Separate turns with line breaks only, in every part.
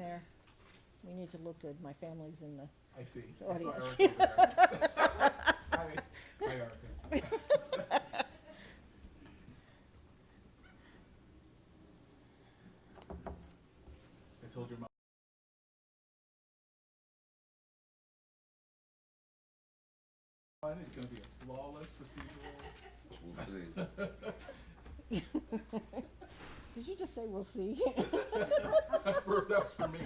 Mayor, we need to look good. My family's in the
I see.
audience.
I saw Eric over there. Hi, Erica. I told your mom. It's gonna be a flawless procedural.
We'll see.
Did you just say we'll see?
That was for me.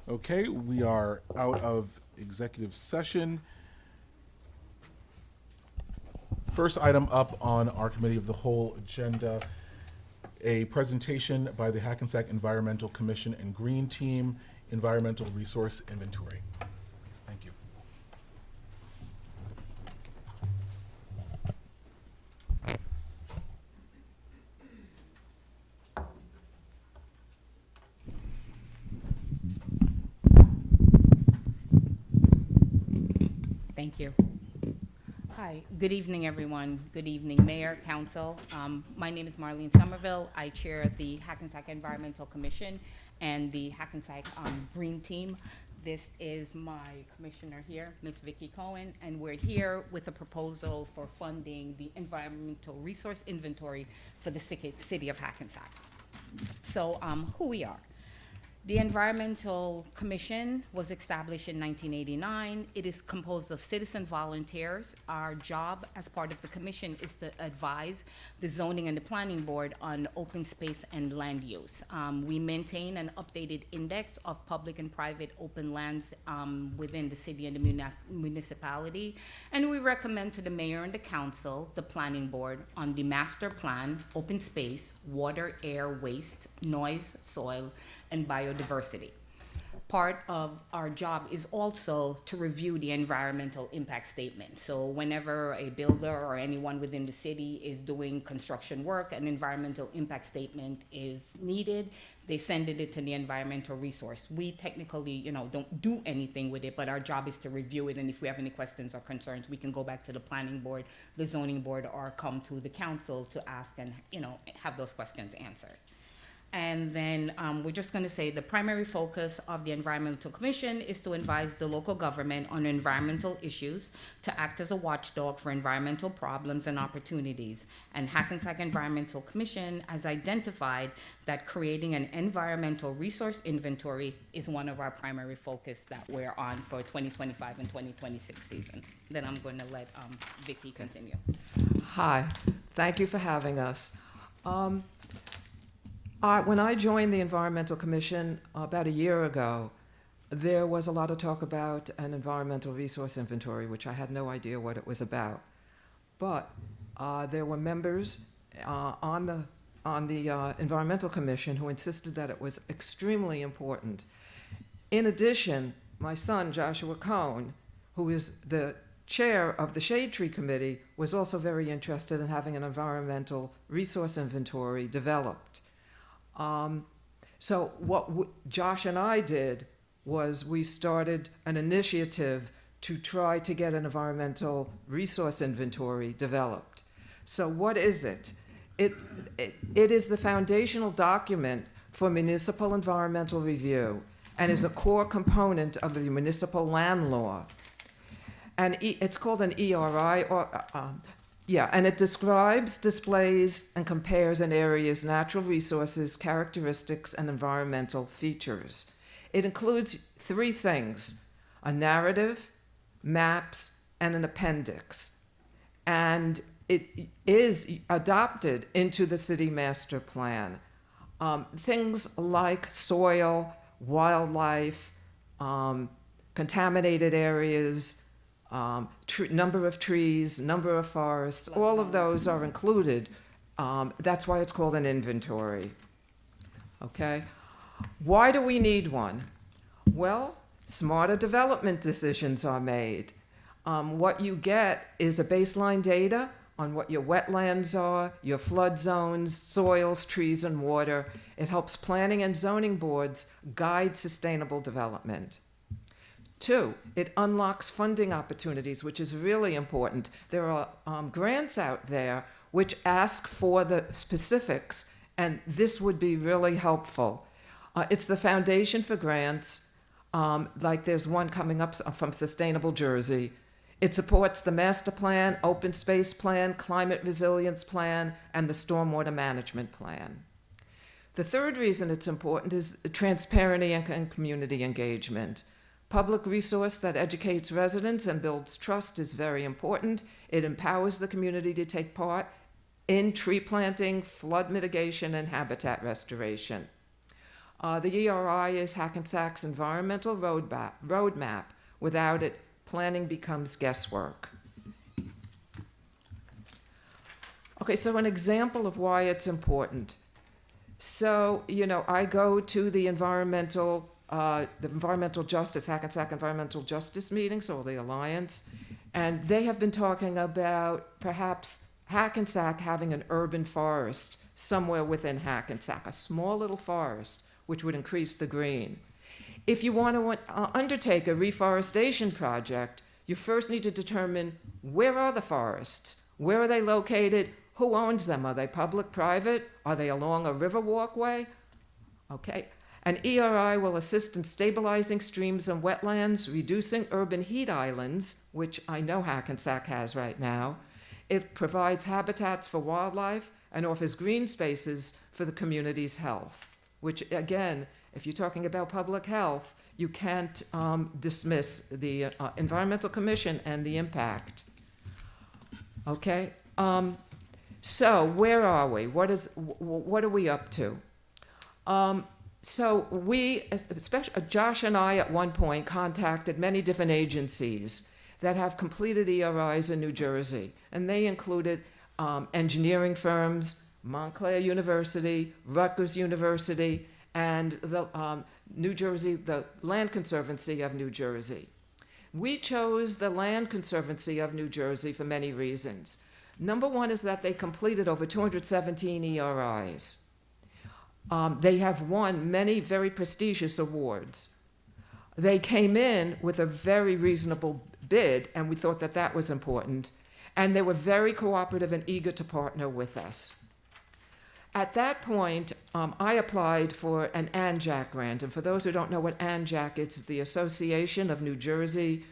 Okay, we are out of executive session. First item up on our committee of the whole agenda, a presentation by the Hackensack Environmental Commission and Green Team, Environmental Resource Inventory. Thank you.
Thank you. Hi, good evening, everyone. Good evening, Mayor, Council. My name is Marlene Somerville. I chair the Hackensack Environmental Commission and the Hackensack Green Team. This is my commissioner here, Ms. Vicki Cohen, and we're here with a proposal for funding the environmental resource inventory for the city of Hackensack. So who we are. The Environmental Commission was established in 1989. It is composed of citizen volunteers. Our job as part of the commission is to advise the zoning and the planning board on open space and land use. We maintain an updated index of public and private open lands within the city and the municipality. And we recommend to the mayor and the council, the planning board, on the master plan, open space, water, air, waste, noise, soil, and biodiversity. Part of our job is also to review the environmental impact statement. So whenever a builder or anyone within the city is doing construction work, an environmental impact statement is needed. They send it to the environmental resource. We technically, don't do anything with it, but our job is to review it. And if we have any questions or concerns, we can go back to the planning board, the zoning board, or come to the council to ask and, have those questions answered. And then we're just going to say the primary focus of the Environmental Commission is to advise the local government on environmental issues, to act as a watchdog for environmental problems and opportunities. And Hackensack Environmental Commission has identified that creating an environmental resource inventory is one of our primary focus that we're on for 2025 and 2026 season. Then I'm going to let Vicki continue.
Hi, thank you for having us. When I joined the Environmental Commission about a year ago, there was a lot of talk about an environmental resource inventory, which I had no idea what it was about. But there were members on the Environmental Commission who insisted that it was extremely important. In addition, my son, Joshua Cohn, who is the chair of the Shade Tree Committee, was also very interested in having an environmental resource inventory developed. So what Josh and I did was we started an initiative to try to get an environmental resource inventory developed. So what is it? It is the foundational document for municipal environmental review and is a core component of the municipal land law. And it's called an ERI, and it describes, displays, and compares an area's natural resources, characteristics, and environmental features. It includes three things: a narrative, maps, and an appendix. And it is adopted into the city master plan. Things like soil, wildlife, contaminated areas, number of trees, number of forests, all of those are included. That's why it's called an inventory. Okay? Why do we need one? Well, smarter development decisions are made. What you get is a baseline data on what your wetlands are, your flood zones, soils, trees, and water. It helps planning and zoning boards guide sustainable development. 2, it unlocks funding opportunities, which is really important. There are grants out there which ask for the specifics, and this would be really helpful. It's the foundation for grants, like there's one coming up from Sustainable Jersey. It supports the master plan, open space plan, climate resilience plan, and the stormwater management plan. The third reason it's important is transparency and community engagement. Public resource that educates residents and builds trust is very important. It empowers the community to take part in tree planting, flood mitigation, and habitat restoration. The ERI is Hackensack's environmental roadmap. Without it, planning becomes guesswork. Okay, so an example of why it's important. So, I go to the environmental justice, Hackensack Environmental Justice meetings, or the Alliance, and they have been talking about perhaps Hackensack having an urban forest somewhere within Hackensack, a small little forest, which would increase the green. If you want to undertake a reforestation project, you first need to determine where are the forests, where are they located, who owns them, are they public, private, are they along a river walkway? Okay. An ERI will assist in stabilizing streams and wetlands, reducing urban heat islands, which I know Hackensack has right now. It provides habitats for wildlife and offers green spaces for the community's health, which again, if you're talking about public health, you can't dismiss the Environmental Commission and the impact. Okay, so where are we? What are we up to? So we, especially Josh and I at one point contacted many different agencies that have completed ERIs in New Jersey, and they included engineering firms, Montclair University, Rutgers University, and the New Jersey, the Land Conservancy of New Jersey. We chose the Land Conservancy of New Jersey for many reasons. Number one is that they completed over 217 ERIs. They have won many very prestigious awards. They came in with a very reasonable bid, and we thought that that was important. And they were very cooperative and eager to partner with us. At that point, I applied for an ANJAC grant. And for those who don't know what ANJAC is, it's the Association of New Jersey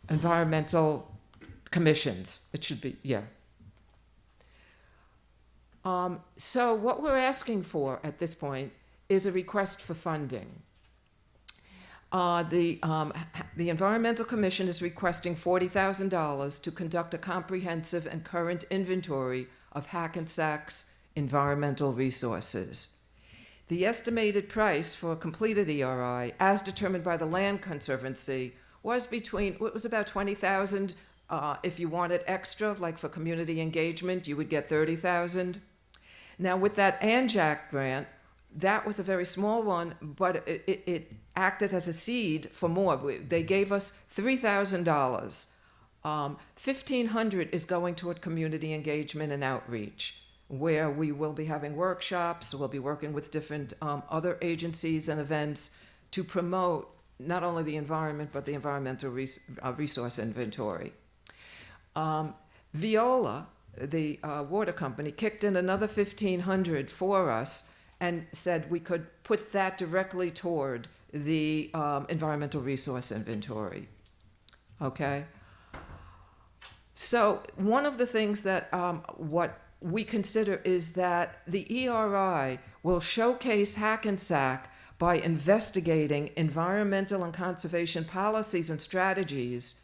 Environmental Commissions. It should be, yeah. So what we're asking for at this point is a request for funding. The Environmental Commission is requesting $40,000 to conduct a comprehensive and current inventory of Hackensack's environmental resources. The estimated price for a completed ERI, as determined by the Land Conservancy, was about $20,000. If you wanted extra, like for community engagement, you would get $30,000. Now, with that ANJAC grant, that was a very small one, but it acted as a seed for more. They gave us $3,000. $1,500 is going toward community engagement and outreach, where we will be having workshops. We'll be working with different other agencies and events to promote not only the environment, but the environmental resource inventory. Veola, the water company, kicked in another $1,500 for us and said we could put that directly toward the environmental resource inventory. Okay? So one of the things that what we consider is that the ERI will showcase Hackensack by investigating environmental and conservation policies and strategies.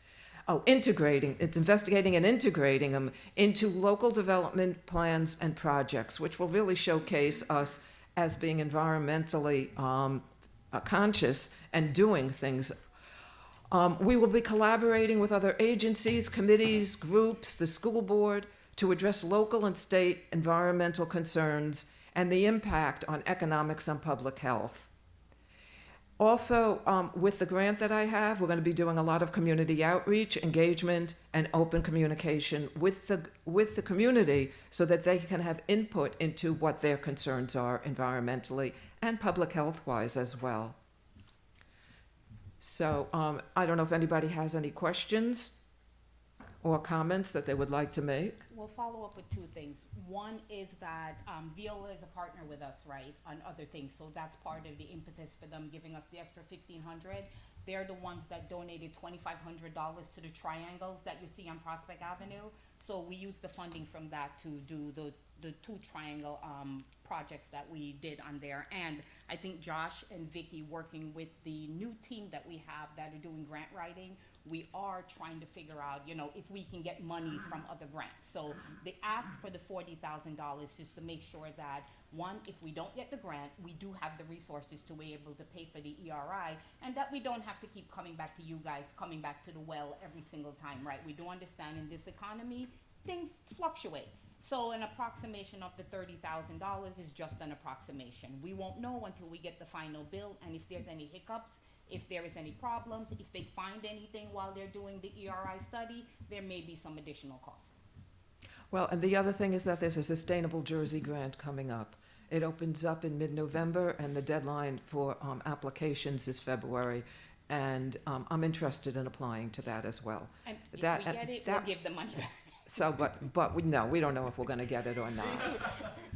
It's investigating and integrating them into local development plans and projects, which will really showcase us as being environmentally conscious and doing things. We will be collaborating with other agencies, committees, groups, the school board to address local and state environmental concerns and the impact on economics and public health. Also, with the grant that I have, we're going to be doing a lot of community outreach, engagement, and open communication with the community so that they can have input into what their concerns are environmentally and public health-wise as well. So I don't know if anybody has any questions or comments that they would like to make.
We'll follow up with two things. One is that Viola is a partner with us, right, on other things. So that's part of the impetus for them giving us the extra $1,500. They're the ones that donated $2,500 to the triangles that you see on Prospect Avenue. So we used the funding from that to do the two triangle projects that we did on there. And I think Josh and Vicky, working with the new team that we have that are doing grant writing, we are trying to figure out, you know, if we can get monies from other grants. So they asked for the $40,000 just to make sure that, one, if we don't get the grant, we do have the resources to be able to pay for the ERI, and that we don't have to keep coming back to you guys, coming back to the well every single time, right? We do understand in this economy, things fluctuate. So an approximation of the $30,000 is just an approximation. We won't know until we get the final bill, and if there's any hiccups, if there is any problems, if they find anything while they're doing the ERI study, there may be some additional cost.
Well, and the other thing is that there's a Sustainable Jersey grant coming up. It opens up in mid-November, and the deadline for applications is February. And I'm interested in applying to that as well.
And if
That-
we get it,
that-
we'll give the money back.
So, but we don't know if we're going to get it or not.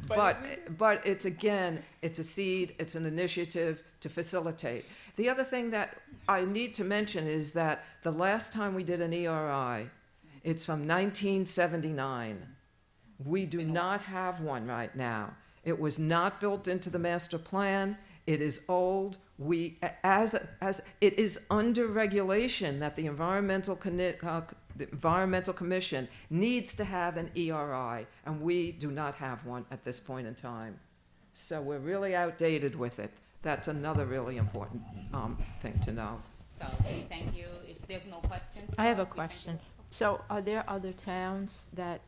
But it's, again, it's a seed, it's an initiative to facilitate. The other thing that I need to mention is that the last time we did an ERI, it's from 1979. We do not have one right now. It was not built into the master plan. It is old. As it is under regulation that the Environmental Commission needs to have an ERI, and we do not have one at this point in time. So we're really outdated with it. That's another really important thing to know.
So we thank you. If there's no questions.
I have
for
a
us, we thank you.
question. So are there other towns that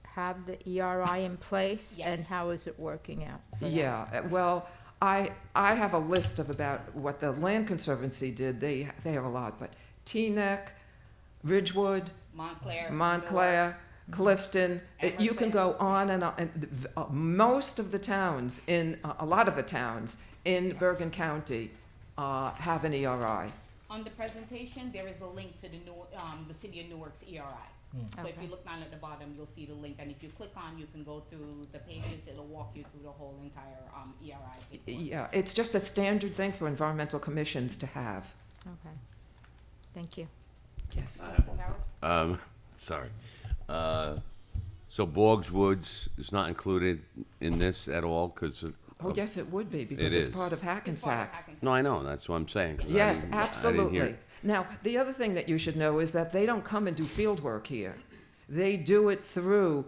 have the ERI in place?
Yes.
And how is it working out for them?
Yeah, well, I have a list of about what the Land Conservancy did. They have a lot, but Teaneck, Ridgewood, Montclair, Clifton, you can go on and on. And most of the towns a lot of the towns in Bergen County have an ERI.
On the presentation, there is a link to the City of Newark's ERI. So if you look down at the bottom, you'll see the link, and if you click on, you can go through the pages. It'll walk you through the whole entire ERI paperwork.
Yeah, it's just a standard thing for environmental commissions to have.
Okay. Thank you.
Yes.
Harold?
Sorry. So Boggs Woods is not included in this at all, because,
Oh, yes, it would be, because
It
it's
is.
part of
It's part of
Hackensack.
Hackensack.
no, I know, that's what I'm saying. 'cause I
Yes,
didn't- I didn't hear
absolutely.
it.
Now, the other thing that you should know is that they don't come and do field work here. They do it through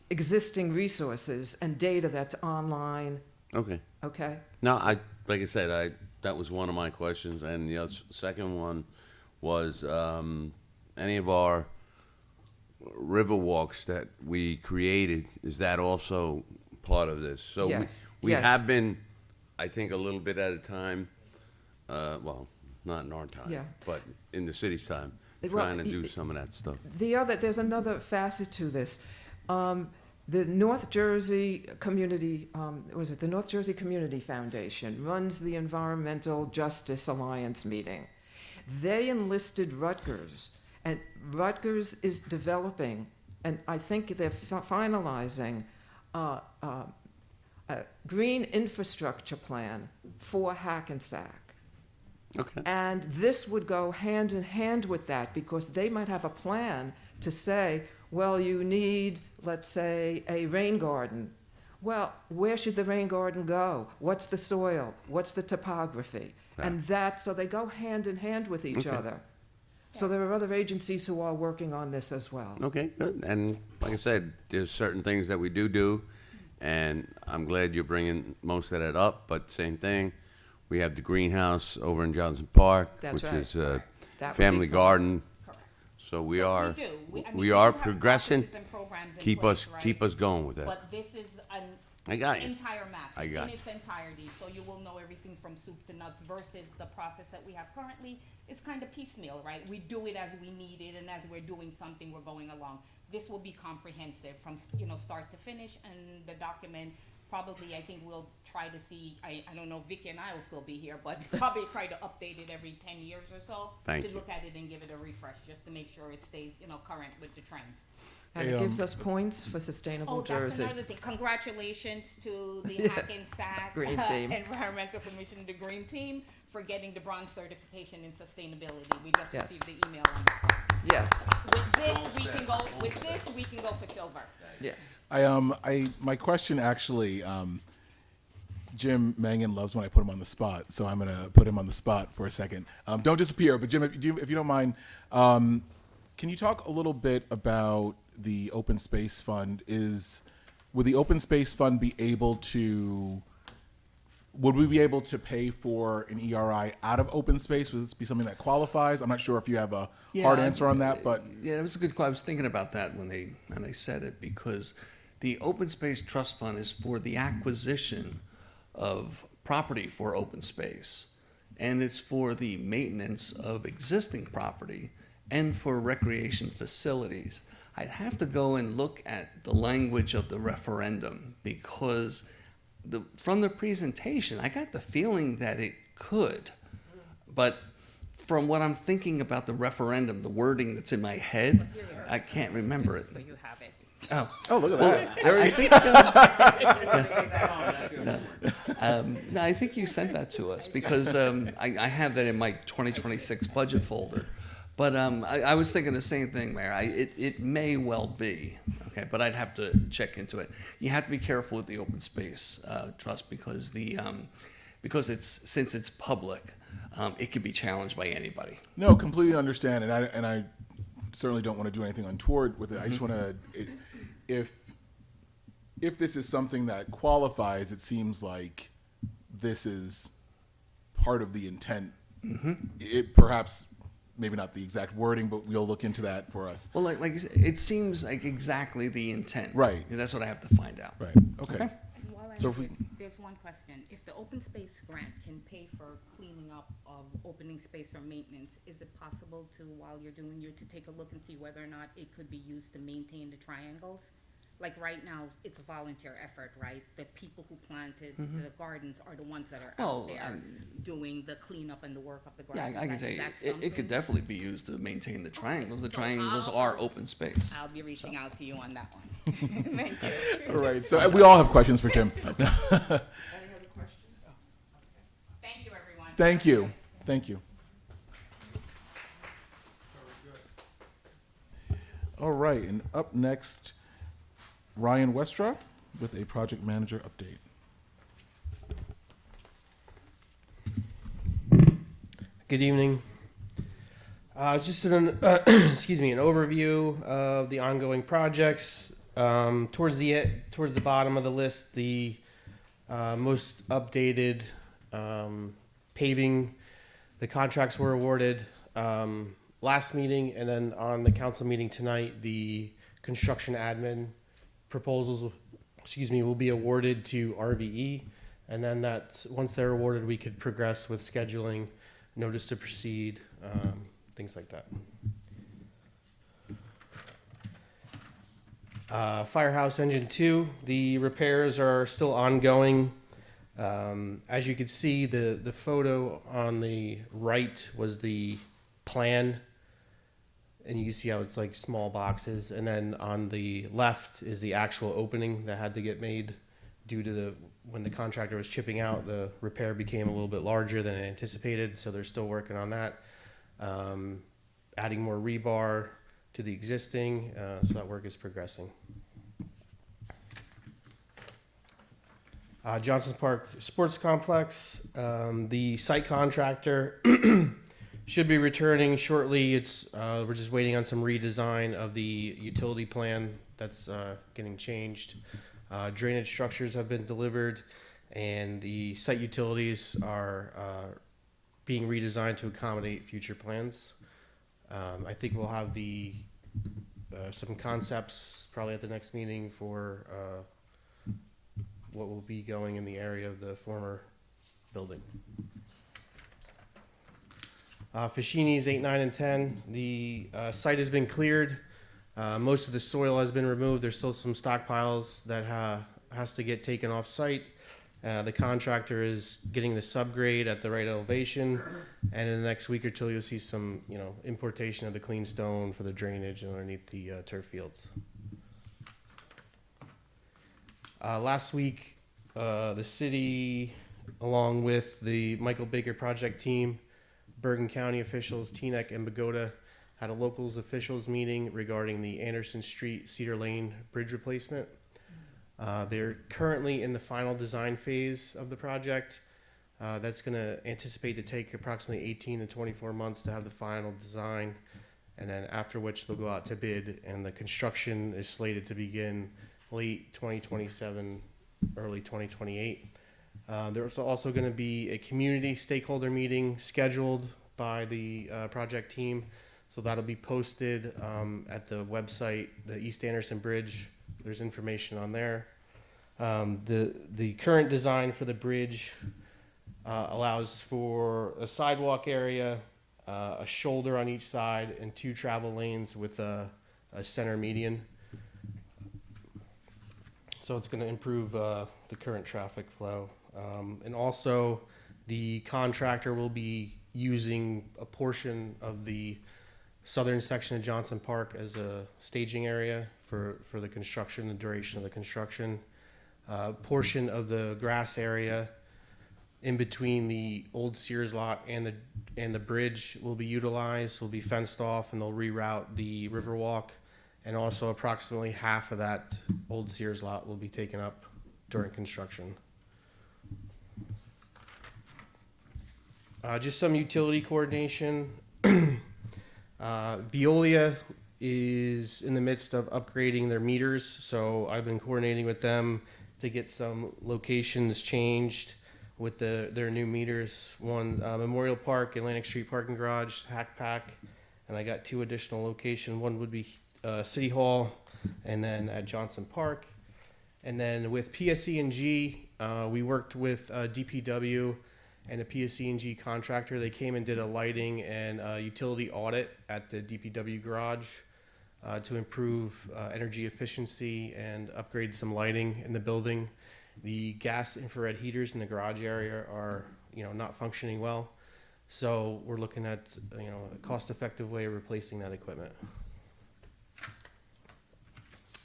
existing resources and data that's online,
Okay.
okay?
No, like I said, that was one of my questions, and the second one was, any of our river walks that we created, is that also part of this? So
Yes,
we
yes.
have been, I think, a little bit at a time, well, not in our time,
Yeah.
but in the city's time,
Well,
trying to do some of that stuff.
There's another facet to this. The North Jersey Community, the North Jersey Community Foundation runs the Environmental Justice Alliance meeting. They enlisted Rutgers, and Rutgers is developing, and I think they're finalizing a green infrastructure plan for Hackensack.
Okay.
And this would go hand in hand with that, because they might have a plan to say, well, you need, let's say, a rain garden. Well, where should the rain garden go? What's the soil? What's the topography? And so they go hand in hand with each
Okay.
other. So there are other agencies who are working on this as well.
Okay, good. And like I said, there's certain things that we do, and I'm glad you're bringing most of that up, but same thing. We have the greenhouse over in Johnson Park,
That's
which
right.
is
That would be
family
cool.
garden.
Correct.
So we
But
are,
do. I mean,
we
do
are
have
progressing.
processes and programs in
Keep
place,
us,
right?
keep us going with that.
But this is
I got you.
Entire map.
I got
In
you.
its entirety, so you will know everything from soup to nuts versus the process that we have currently is kind of piecemeal, right? We do it as we need it, and as we're doing something, we're going along. This will be comprehensive from, start to finish, and the document, probably, I think we'll try to see, I don't know, Vicky and I will still be here, but probably try to update it every 10 years or so.
Thank
to
you.
look at it and give it a refresh, just to make sure it stays, current with the trends.
And it gives us points for sustainable
Oh, that's
Jersey.
another thing. Congratulations to the Hackensack
Green team.
Environmental Commission, the Green Team, for getting the bronze certification in sustainability. We just
Yes.
received the email on that.
Yes,
With this, we can go for silver.
yes.
My question actually, Jim Mangan loves when I put him on the spot, so I'm gonna put him on the spot for a second. Don't disappear, but Jim, if you don't mind, can you talk a little bit about the Open Space Fund? Would the Open Space Fund be able to? Would we be able to pay for an ERI out of open space? Would this be something that qualifies? I'm not sure if you have a hard answer on that, but
Yeah, it was a good question. I was thinking about that when they said it, because the Open Space Trust Fund is for the acquisition of property for open space, and it's for the maintenance of existing property and for recreation facilities. I'd have to go and look at the language of the referendum, because from the presentation, I got the feeling that it could, but from what I'm thinking about the referendum, the wording that's in my head, I can't remember it.
So you have it.
oh, look at that! There
I
you
think, no, I think you sent that to us, because I have that in my 2026 budget folder. But I was thinking the same thing, Mayor. It may well be, okay, but I'd have to check into it. You have to be careful with the open space trust, because since it's public, it could be challenged by anybody.
No, completely understand, and I certainly don't want to do anything untoward with it. I just want to, if this is something that qualifies, it seems like this is part of the intent. It perhaps, maybe not the exact wording, but we'll look into that for us.
Well, like you said, it seems like exactly the intent.
Right.
And that's what I have to find out.
Right. Okay.
While I
So
have
if
it,
we-
there's one question. If the open space grant can pay for cleaning up of opening space or maintenance, is it possible to, while you're doing to take a look and see whether or not it could be used to maintain the triangles? Like right now, it's a volunteer effort, right? The people who planted the gardens are the ones that are
Well,
out there doing the cleanup and the work of the
Yeah,
grass.
I can say it could definitely be used to maintain the triangles. The
So
triangles
I'll-
are open space.
I'll be reaching out to you on that one. Thank you.
All right. So we all have questions for Jim.
Thank you, everyone.
Thank you. Thank you. All right, and up next, Ryan Westra with a project manager update.
Good evening. Just an excuse me, an overview of the ongoing projects. Towards the bottom of the list, the most updated paving. The contracts were awarded last meeting, and then on the council meeting tonight, the construction admin proposals, will be awarded to RVE, and then once they're awarded, we could progress with scheduling, notice to proceed, things like that. Firehouse Engine 2, the repairs are still ongoing. As you can see, the photo on the right was the plan, and you can see how it's like small boxes, and then on the left is the actual opening that had to get made due to when the contractor was chipping out, the repair became a little bit larger than anticipated, so they're still working on that. Adding more rebar to the existing, so that work is progressing. Johnson Park Sports Complex, the site contractor should be returning shortly. We're just waiting on some redesign of the utility plan that's getting changed. Drainage structures have been delivered, and the site utilities are being redesigned to accommodate future plans. I think we'll have some concepts probably at the next meeting for what will be going in the area of the former building. Fashini's 8, 9, and 10. The site has been cleared. Most of the soil has been removed. There's still some stockpiles that has to get taken off site. The contractor is getting the subgrade at the right elevation, and in the next week or two, you'll see some, importation of the clean stone for the drainage underneath the turf fields. Last week, the city, along with the Michael Baker project team, Bergen County officials, Teaneck and Bogota, had a locals officials meeting regarding the Anderson Street Cedar Lane bridge replacement. They're currently in the final design phase of the project. That's going to anticipate to take approximately 18 to 24 months to have the final design, and then after which they'll go out to bid, and the construction is slated to begin late 2027, early 2028. There's also going to be a community stakeholder meeting scheduled by the project team, so that'll be posted at the website, the East Anderson Bridge. There's information on there. The current design for the bridge allows for a sidewalk area, a shoulder on each side, and 2 travel lanes with a center median. So it's going to improve the current traffic flow. And also, the contractor will be using a portion of the southern section of Johnson Park as a staging area for the construction, the duration of the construction. Portion of the grass area in between the old Sears lot and the bridge will be utilized, will be fenced off, and they'll reroute the Riverwalk. And also approximately half of that old Sears lot will be taken up during construction. Just some utility coordination. Veolia is in the midst of upgrading their meters, so I've been coordinating with them to get some locations changed with their new meters. One, Memorial Park, Atlantic Street Parking Garage, Hackpack, and I got 2 additional locations. One would be City Hall, and then at Johnson Park. And then with PSE&G, we worked with DPW and a PSE&G contractor. They came and did a lighting and utility audit at the DPW garage to improve energy efficiency and upgrade some lighting in the building. The gas infrared heaters in the garage area are, not functioning well. So we're looking at, a cost-effective way of replacing that equipment.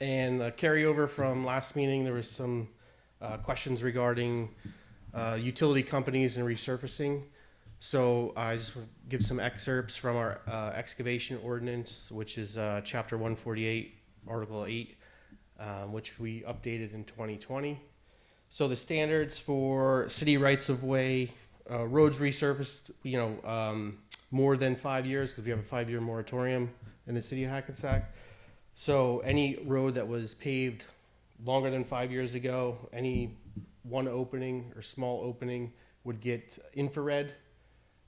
And carryover from last meeting, there was some questions regarding utility companies and resurfacing. So I just want to give some excerpts from our excavation ordinance, which is Chapter 148, Article 8, which we updated in 2020. So the standards for city rights-of-way, roads resurfaced, more than 5 years, because we have a 5-year moratorium in the city of Hackensack. So any road that was paved longer than 5 years ago, any one opening or small opening would get infrared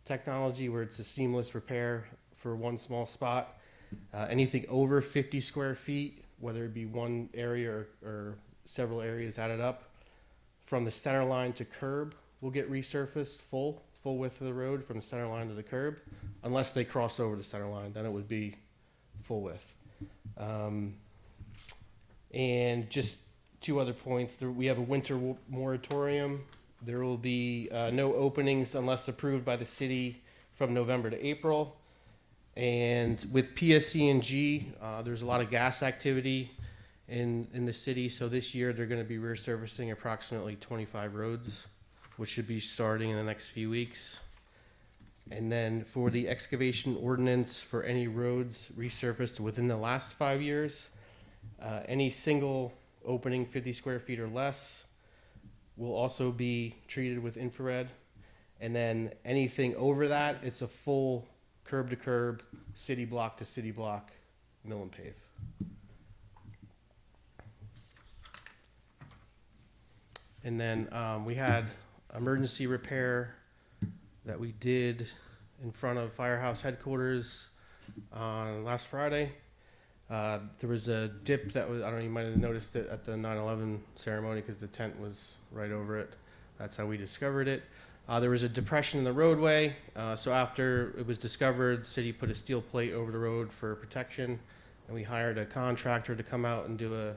technology, where it's a seamless repair for one small spot. Anything over 50 square feet, whether it be one area or several areas added up, from the center line to curb will get resurfaced full width of the road from the center line to the curb, unless they cross over the center line, then it would be full width. And just 2 other points. We have a winter moratorium. There will be no openings unless approved by the city from November to April. And with PSE&G, there's a lot of gas activity in the city. So this year they're going to be resurfacing approximately 25 roads, which should be starting in the next few weeks. And then for the excavation ordinance for any roads resurfaced within the last 5 years, any single opening 50 square feet or less will also be treated with infrared. And then anything over that, it's a full curb to curb, city block to city block, mill and pave. And then we had emergency repair that we did in front of Firehouse headquarters on last Friday. There was a dip that was, I don't know, you might have noticed it at the 9/11 ceremony because the tent was right over it. That's how we discovered it. There was a depression in the roadway. So after it was discovered, the city put a steel plate over the road for protection, and we hired a contractor to come out and do a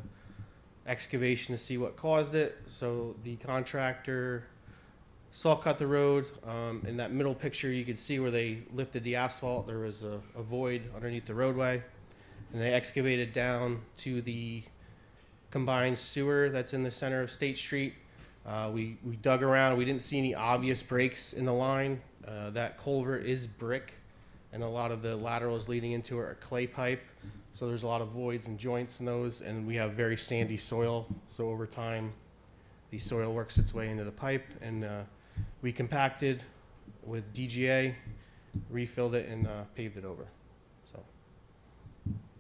excavation to see what caused it. So the contractor saw cut the road. In that middle picture, you could see where they lifted the asphalt. There was a void underneath the roadway, and they excavated down to the combined sewer that's in the center of State Street. We dug around. We didn't see any obvious breaks in the line. That culvert is brick, and a lot of the laterals leading into it are clay pipe. So there's a lot of voids and joints in those, and we have very sandy soil. So over time, the soil works its way into the pipe, and we compacted with DGA, refilled it, and paved it over. So,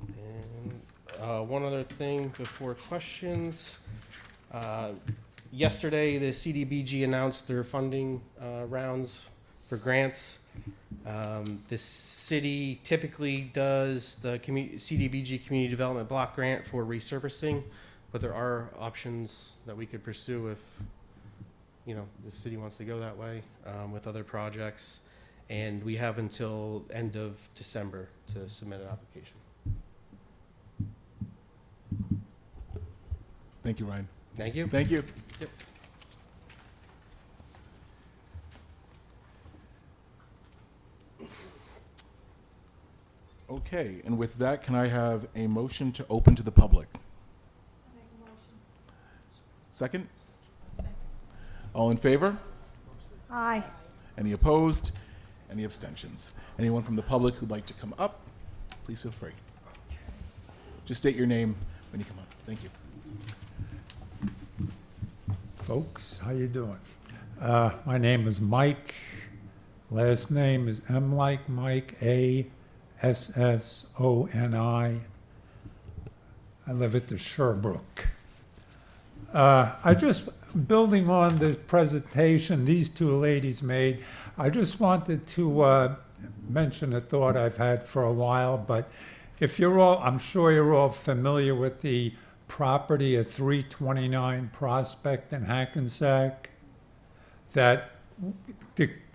and one other thing before questions. Yesterday, the CDBG announced their funding rounds for grants. The city typically does the CDBG Community Development Block Grant for resurfacing, but there are options that we could pursue if, you know, the city wants to go that way with other projects. And we have until end of December to submit an application.
Thank you, Ryan.
Thank you.
Thank you.
Yep.
Okay, and with that, can I have a motion to open to the public? Second? All in favor?
Aye.
Any opposed? Any abstentions? Anyone from the public who'd like to come up, please feel free. Just state your name when you come up. Thank you.
Folks, how you doing? My name is Mike. Last name is M like Mike, A-S-S-O-N-I. I live at the Sherbrooke. I just, building on this presentation these two ladies made, I just wanted to mention a thought I've had for a while, but if you're all, I'm sure you're all familiar with the property at 329 Prospect in Hackensack, that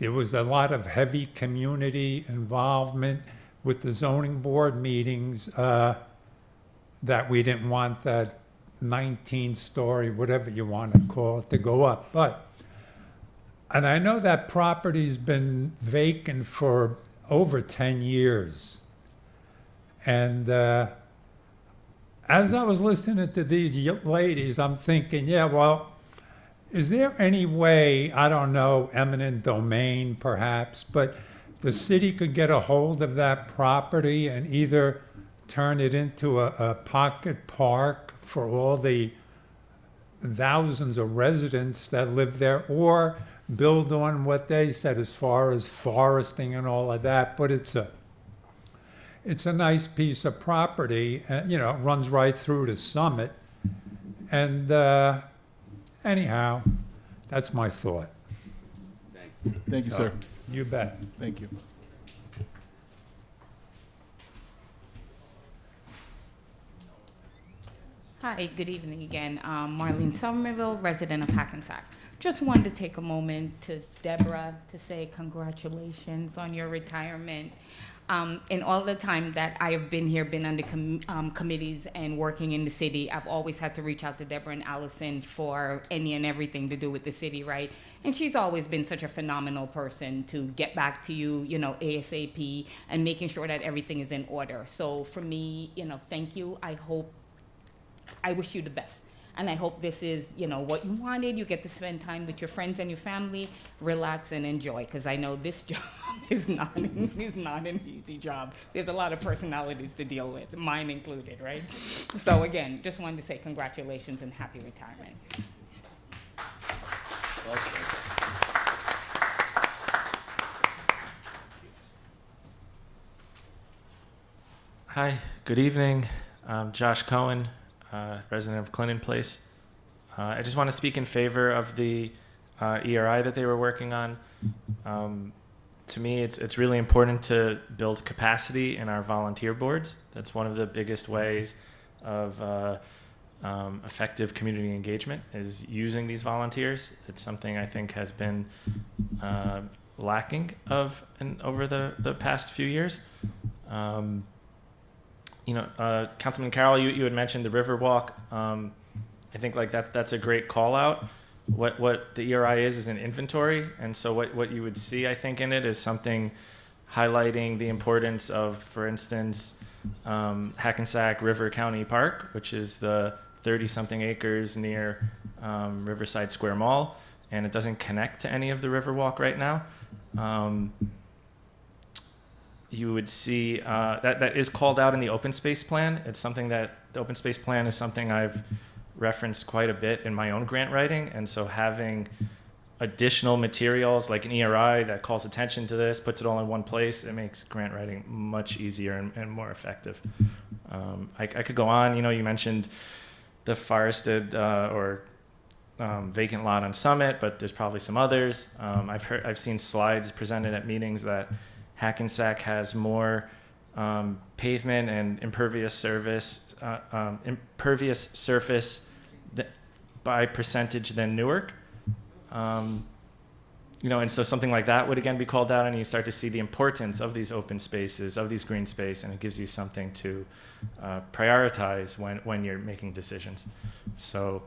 there was a lot of heavy community involvement with the zoning board meetings, that we didn't want that 19-story, whatever you want to call it, to go up. And I know that property's been vacant for over 10 years. And as I was listening to these ladies, I'm thinking, yeah, well, is there any way, I don't know, eminent domain perhaps, but the city could get a hold of that property and either turn it into a pocket park for all the thousands of residents that live there, or build on what they said as far as foresting and all of that. But it's a nice piece of property, you know, it runs right through to Summit. And anyhow, that's my thought.
Thank you, sir.
You bet.
Thank you.
Hi, good evening again. Marlene Somerville, resident of Hackensack. Just wanted to take a moment to Deborah to say congratulations on your retirement. In all the time that I have been here, been under committees and working in the city, I've always had to reach out to Deborah and Allison for any and everything to do with the city, right? And she's always been such a phenomenal person to get back to you, you know, ASAP, and making sure that everything is in order. So for me, you know, thank you. I wish you the best. And I hope this is, you know, what you wanted. You get to spend time with your friends and your family, relax and enjoy. Because I know this job is not an easy job. There's a lot of personalities to deal with, mine included, right? So again, just wanted to say congratulations and happy retirement.
Hi, good evening. I'm Josh Cohen, resident of Clinton Place. I just want to speak in favor of the ERI that they were working on. to me, it's really important to build capacity in our volunteer boards. That's one of the biggest ways of effective community engagement is using these volunteers. It's something I think has been lacking over the past few years. Councilman Carroll, you had mentioned the Riverwalk. I think like that's a great call out. What the ERI is an inventory, and so what you would see, I think, in it is something highlighting the importance of, for instance, Hackensack River County Park, which is the 30-something acres near Riverside Square Mall, and it doesn't connect to any of the Riverwalk right now. You would see that is called out in the open space plan. It's something that the open space plan is something I've referenced quite a bit in my own grant writing, and so having additional materials like an ERI that calls attention to this, puts it all in one place, it makes grant writing much easier and more effective. I could go on. You mentioned the forested or vacant lot on Summit, but there's probably some others. I've seen slides presented at meetings that Hackensack has more pavement and impervious surface by percentage than Newark. And so something like that would again be called out, and you start to see the importance of these open spaces, of these green space, and it gives you something to prioritize when you're making decisions. So,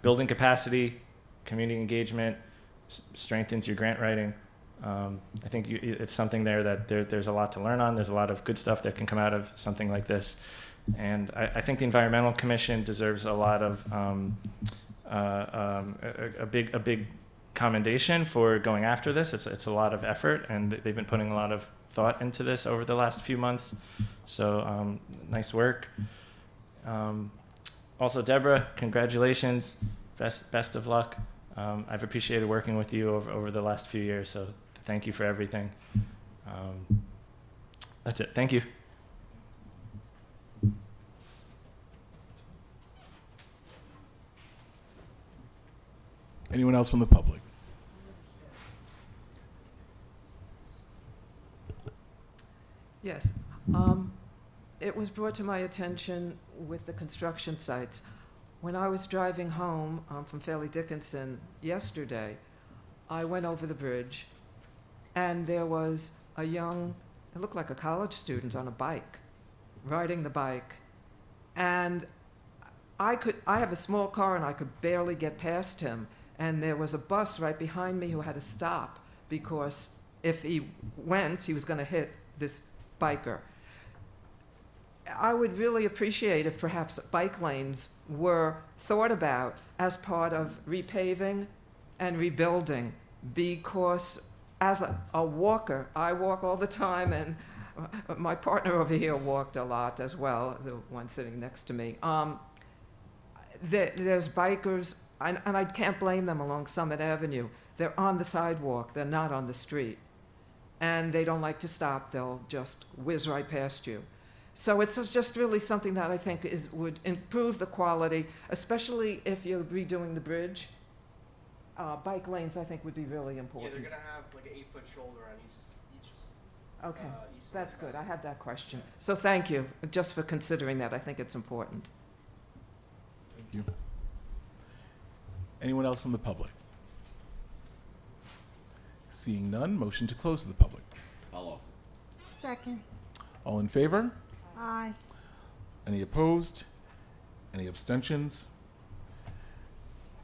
building capacity, community engagement, strengthens your grant writing. I think it's something there that there's a lot to learn on. There's a lot of good stuff that can come out of something like this. And I think the Environmental Commission deserves a lot of a big commendation for going after this. It's a lot of effort, and they've been putting a lot of thought into this over the last few months. So nice work. Also, Deborah, congratulations. Best of luck. I've appreciated working with you over the last few years, so thank you for everything. That's it. Thank you.
Anyone else from the public?
Yes. It was brought to my attention with the construction sites. When I was driving home from Fairleigh Dickinson yesterday, I went over the bridge, and there was a young, it looked like a college student on a bike, riding the bike. And I have a small car, and I could barely get past him. And there was a bus right behind me who had to stop because if he went, he was going to hit this biker. I would really appreciate if perhaps bike lanes were thought about as part of repaving and rebuilding, because as a walker, I walk all the time, and my partner over here walked a lot as well, the one sitting next to me. There's bikers, and I can't blame them, along Summit Avenue. They're on the sidewalk, they're not on the street. And they don't like to stop, they'll just whiz right past you. So it's just really something that I think would improve the quality, especially if you're redoing the bridge. Bike lanes, I think, would be really important.
Yeah, they're going to have like an 8-foot shoulder on each
Okay,
east
that's
side.
good. I had that question. So thank you, just for considering that. I think it's important.
Thank you. Anyone else from the public? Seeing none, motion to close to the public.
Hello.
Second.
All in favor?
Aye.
Any opposed? Any abstentions?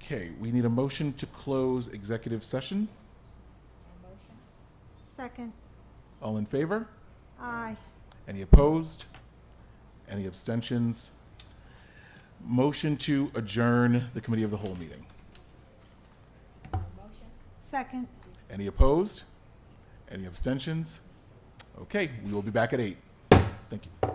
Okay, we need a motion to close executive session.
Second.
All in favor?
Aye.
Any opposed? Any abstentions? Motion to adjourn the committee of the whole meeting.
Second.
Any opposed? Any abstentions? Okay, we will be back at 8. Thank you.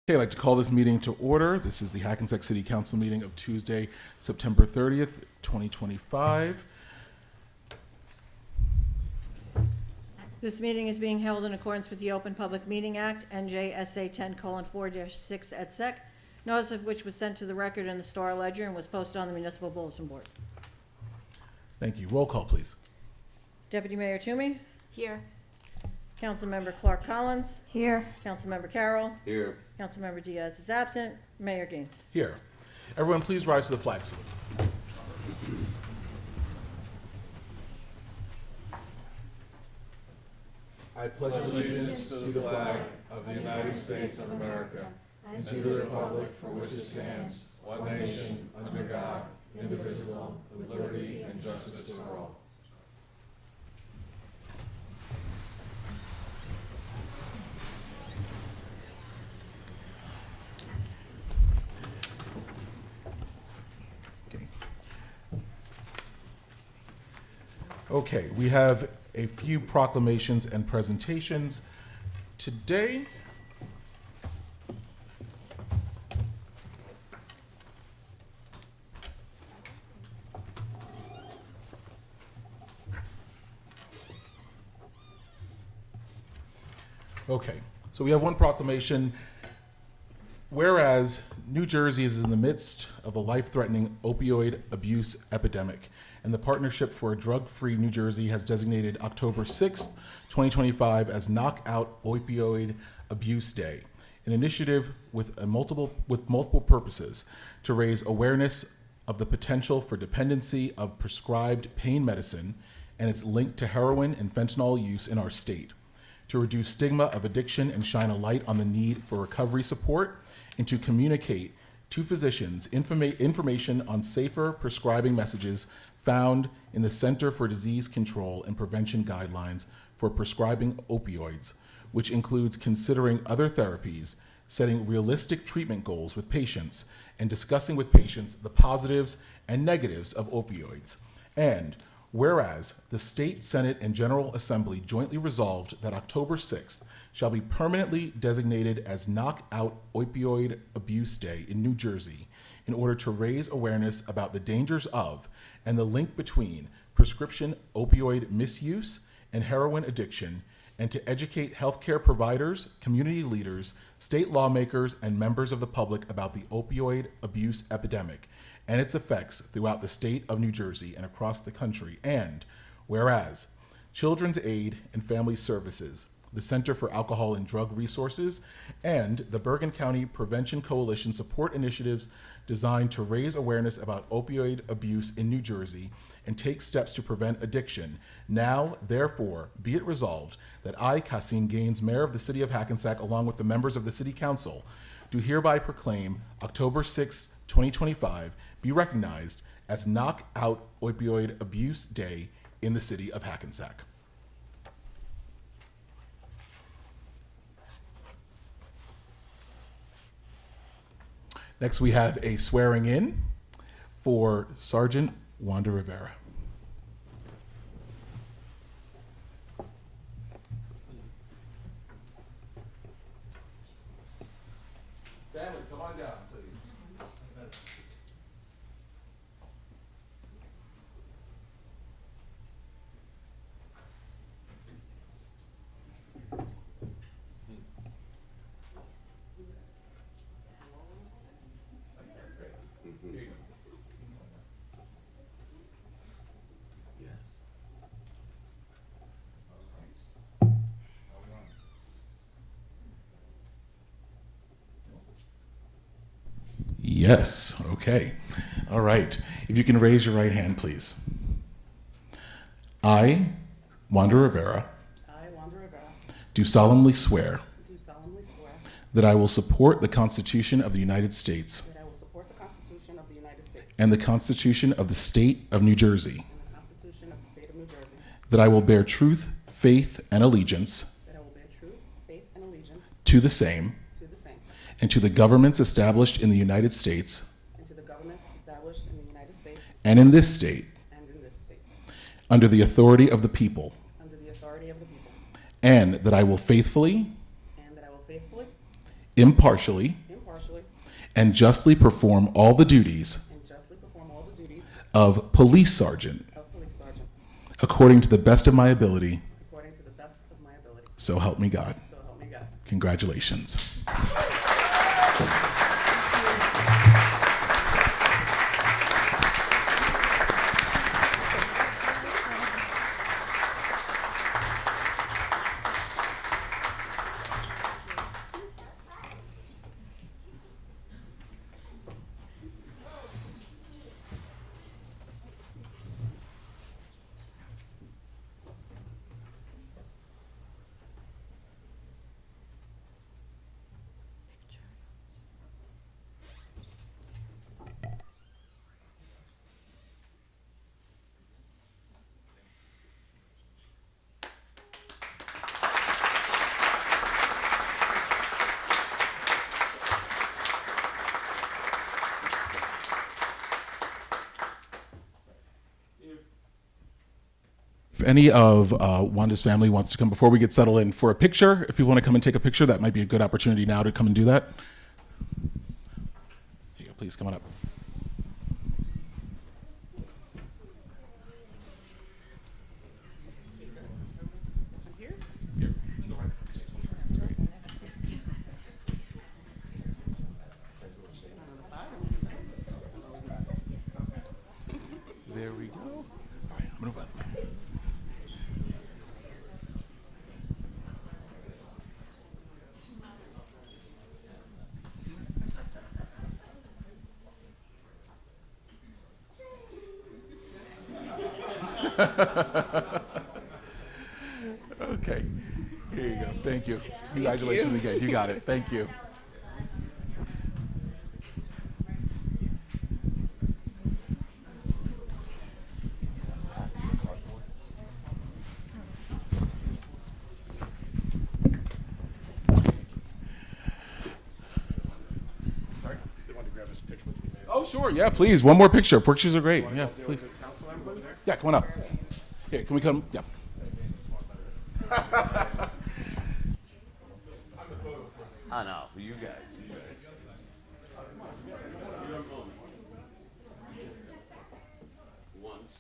Okay, I'd like to call this meeting to order. This is the Hackensack City Council meeting of Tuesday, September 30th, 2025.
This meeting is being held in accordance with the Open Public Meeting Act, NJSA 10:4-6 et sec, notice of which was sent to the record in the Star Ledger and was posted on the municipal bulletin board.
Thank you. Roll call, please.
Deputy Mayor Toomey,
Here.
Councilmember Clark Collins,
Here.
Councilmember Carroll,
Here.
Councilmember Diaz is absent, Mayor Gaines.
Here. Everyone, please rise to the flag salute. I pledge allegiance to the flag of the United States of America and to the republic for which it stands, one nation, under God, indivisible, with liberty and justice for all. Okay, we have a few proclamations and presentations today. Okay, so we have one proclamation. Whereas New Jersey is in the midst of a life-threatening opioid abuse epidemic, and the Partnership for a Drug-Free New Jersey has designated October 6th, 2025 as Knockout Opioid Abuse Day, an initiative with multiple purposes to raise awareness of the potential for dependency of prescribed pain medicine and its link to heroin and fentanyl use in our state, to reduce stigma of addiction and shine a light on the need for recovery support, and to communicate to physicians information on safer prescribing messages found in the Center for Disease Control and Prevention guidelines for prescribing opioids, which includes considering other therapies, setting realistic treatment goals with patients, and discussing with patients the positives and negatives of opioids. And whereas the State Senate and General Assembly jointly resolved that October 6th shall be permanently designated as Knockout Opioid Abuse Day in New Jersey in order to raise awareness about the dangers of and the link between prescription opioid misuse and heroin addiction, and to educate healthcare providers, community leaders, state lawmakers, and members of the public about the opioid abuse epidemic and its effects throughout the state of New Jersey and across the country. And whereas Children's Aid and Family Services, the Center for Alcohol and Drug Resources, and the Bergen County Prevention Coalition support initiatives designed to raise awareness about opioid abuse in New Jersey and take steps to prevent addiction. Now, therefore, be it resolved that I, Cassine Gaines, Mayor of the City of Hackensack, along with the members of the City Council, do hereby proclaim October 6, 2025, be recognized as Knockout Opioid Abuse Day in the City of Hackensack. Next, we have a swearing in for Sergeant Wanda Rivera. Stanley, come on down, please. Yes, okay. All right. If you can raise your right hand, please. I, Wanda Rivera,
I, Wanda Rivera,
do solemnly swear
do solemnly swear
that I will support the Constitution of the United States
that I will support the Constitution of the United States
and the Constitution of the State of New Jersey,
and the Constitution of the State of New Jersey,
that I will bear truth, faith, and allegiance
that I will bear truth, faith, and allegiance
to the same
to the same,
and to the governments established in the United States
and to the governments established in the United States
and in this state
and in this state,
under the authority of the people,
under the authority of the people,
and that I will faithfully,
and that I will faithfully,
impartially,
impartially,
and justly perform all the duties
and justly perform all the duties
of police sergeant
of police sergeant
according to the best of my ability.
according to the best of my ability.
So help me God.
So help me God.
Congratulations. If any of Wanda's family wants to come before we get settled in for a picture, if people want to come and take a picture, that might be a good opportunity now to come and do that. Here you go, please come on up. There we go. All right, I'm gonna run. Okay, here you go. Thank you. Congratulations again. You got it. Thank you. Sorry?
They wanted to grab his picture with me.
Oh, sure. Yeah, please. One more picture. Pictures are great. Yeah, please. Yeah, come on up. Here, can we come? Yeah.
I know, for you guys. Once.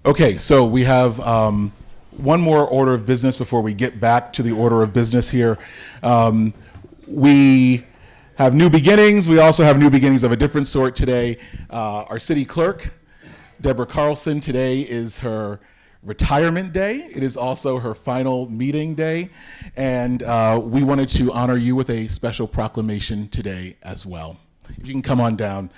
Okay, so we have one more order of business before we get back to the order of business here. We have new beginnings. We also have new beginnings of a different sort today. Our city clerk, Deborah Carlson, today is her retirement day. It is also her final meeting day. And we wanted to honor you with a special proclamation today as well. If you can come on down.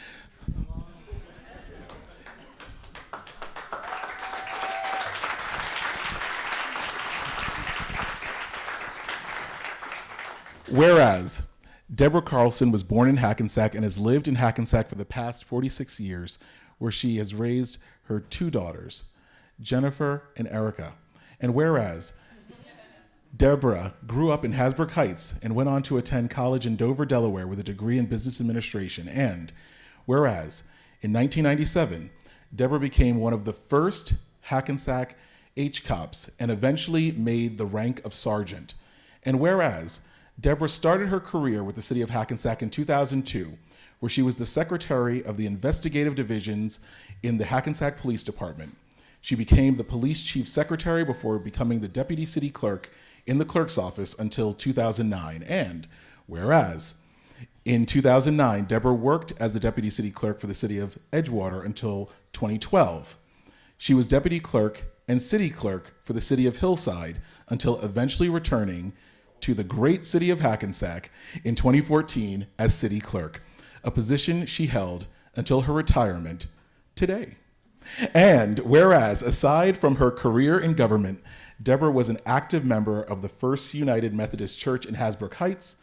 Whereas Deborah Carlson was born in Hackensack and has lived in Hackensack for the past 46 years, where she has raised her two daughters, Jennifer and Erica. And whereas Deborah grew up in Hasbrook Heights and went on to attend college in Dover, Delaware with a degree in business administration. And whereas in 1997, Deborah became one of the first Hackensack H-Cops and eventually made the rank of sergeant. And whereas Deborah started her career with the city of Hackensack in 2002, where she was the secretary of the investigative divisions in the Hackensack Police Department. She became the police chief secretary before becoming the deputy city clerk in the clerk's office until 2009. And whereas in 2009, Deborah worked as the deputy city clerk for the city of Edgewater until 2012. She was deputy clerk and city clerk for the city of Hillside until eventually returning to the great city of Hackensack in 2014 as city clerk, a position she held until her retirement today. And whereas, aside from her career in government, Deborah was an active member of the First United Methodist Church in Hasbrook Heights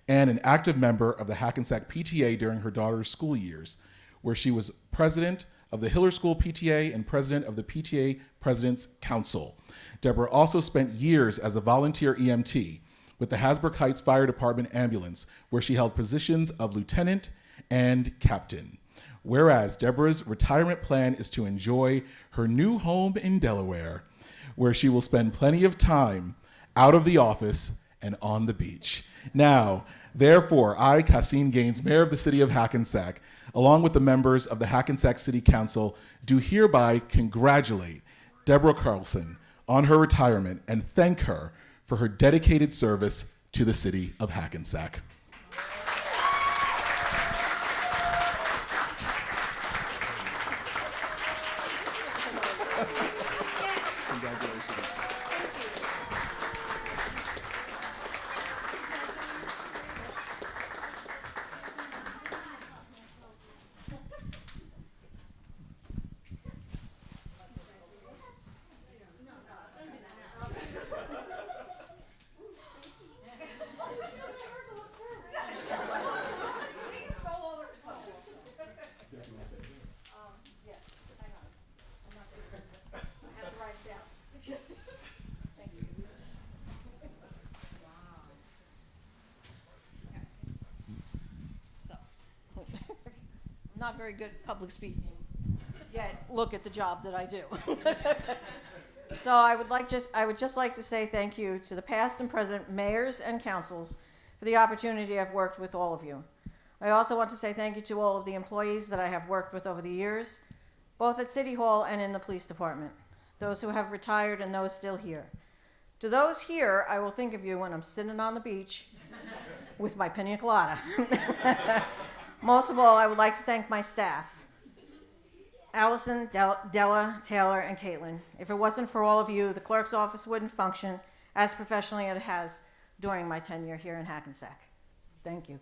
and an active member of the Hackensack PTA during her daughter's school years, where she was president of the Hiller School PTA and president of the PTA President's Council. Deborah also spent years as a volunteer EMT with the Hasbrook Heights Fire Department ambulance, where she held positions of lieutenant and captain. Whereas Deborah's retirement plan is to enjoy her new home in Delaware, where she will spend plenty of time out of the office and on the beach. Now, therefore, I, Kasim Gaines, Mayor of the City of Hackensack, along with the members of the Hackensack City Council, do hereby congratulate Deborah Carlson on her retirement and thank her for her dedicated service to the City of Hackensack.
Not very good at public speaking, yet look at the job that I do. So I would just like to say thank you to the past and present mayors and councils for the opportunity I've worked with all of you. I also want to say thank you to all of the employees that I have worked with over the years, both at City Hall and in the police department, those who have retired and those still here. To those here, I will think of you when I'm sitting on the beach with my pina colada. Most of all, I would like to thank my staff, Allison, Della, Taylor, and Caitlin. If it wasn't for all of you, the clerk's office wouldn't function as professionally as it has during my tenure here in Hackensack. Thank you.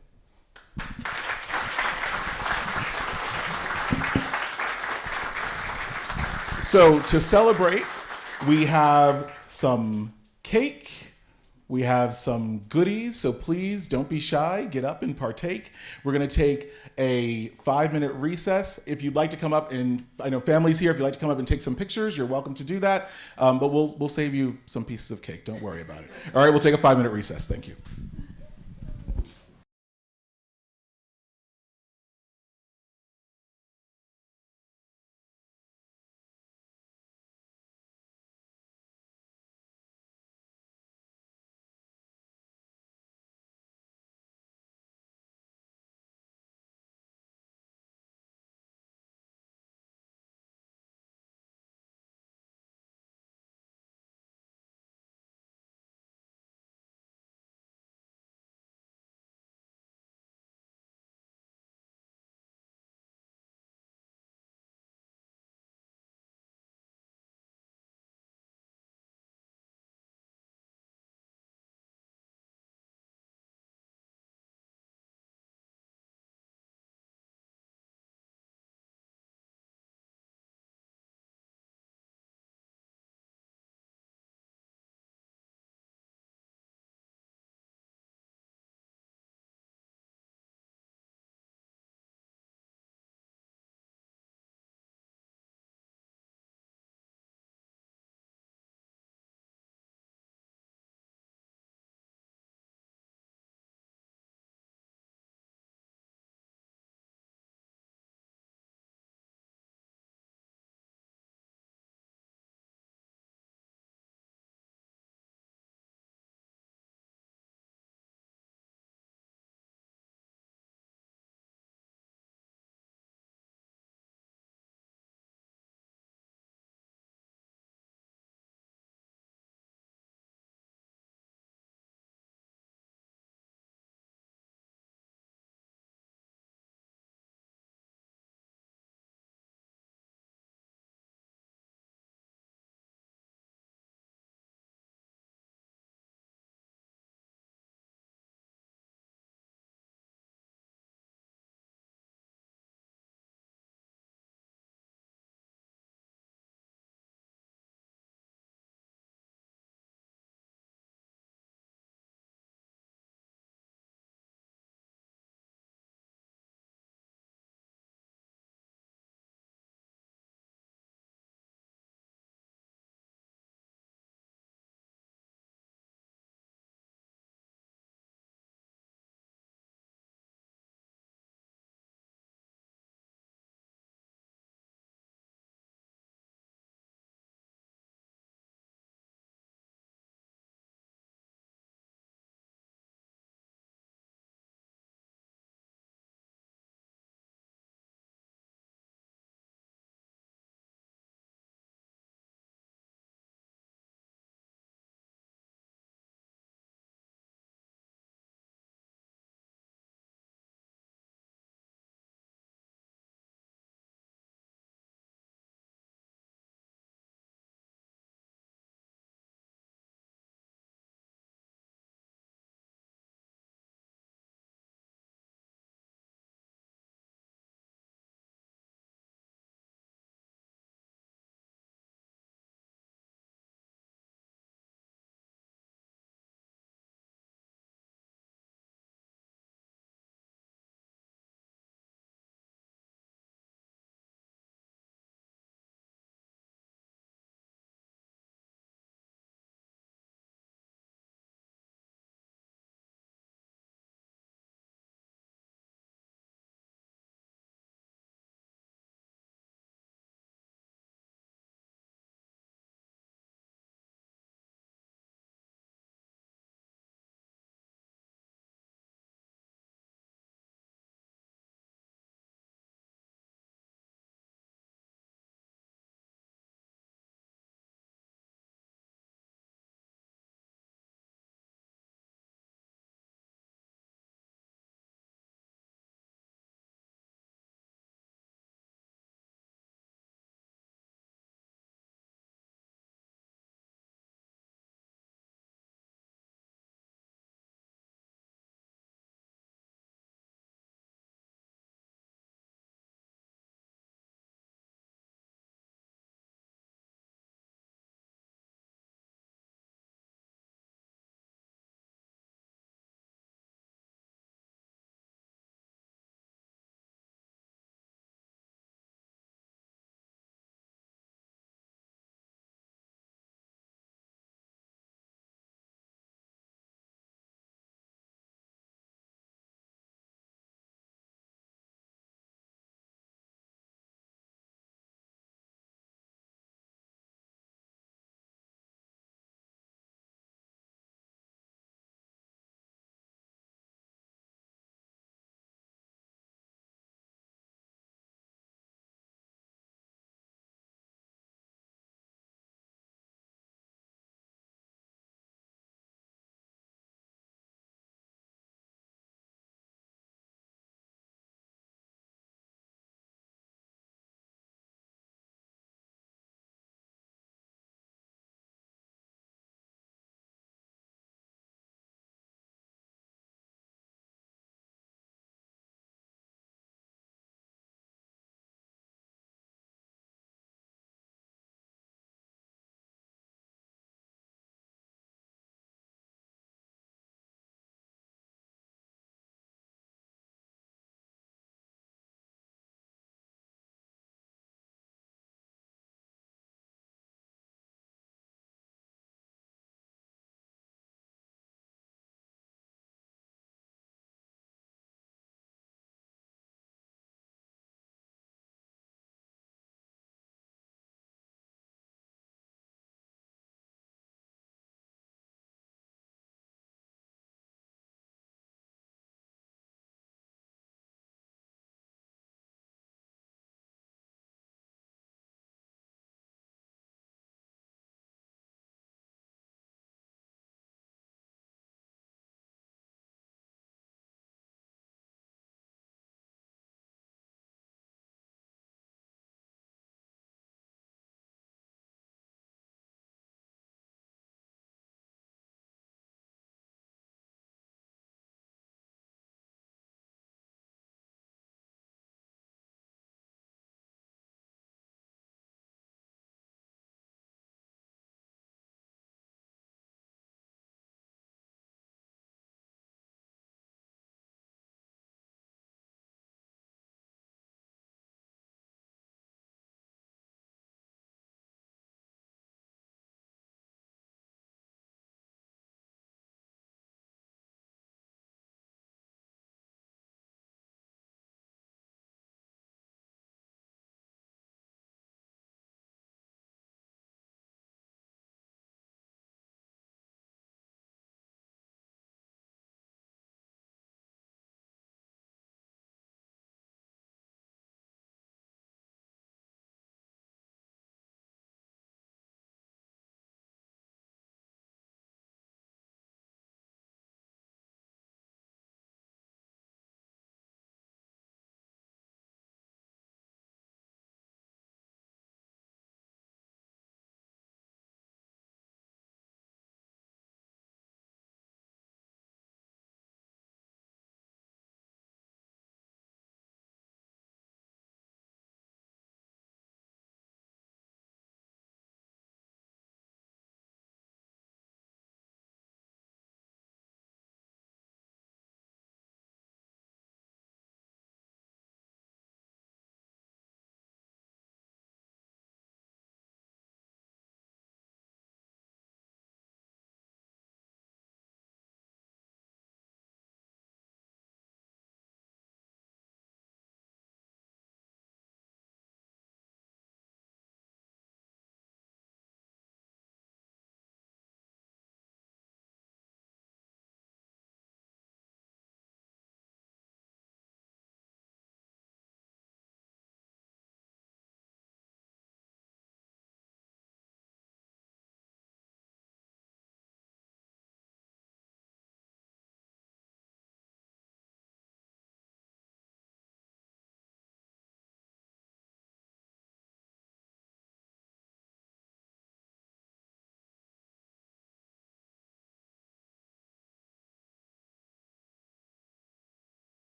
So to celebrate, we have some cake. We have some goodies, so please don't be shy. Get up and partake. We're going to take a 5-minute recess. If you'd like to come up and, I know families here, if you'd like to come up and take some pictures, you're welcome to do that. But we'll save you some pieces of cake. Don't worry about it. All right, we'll take a 5-minute recess. Thank you.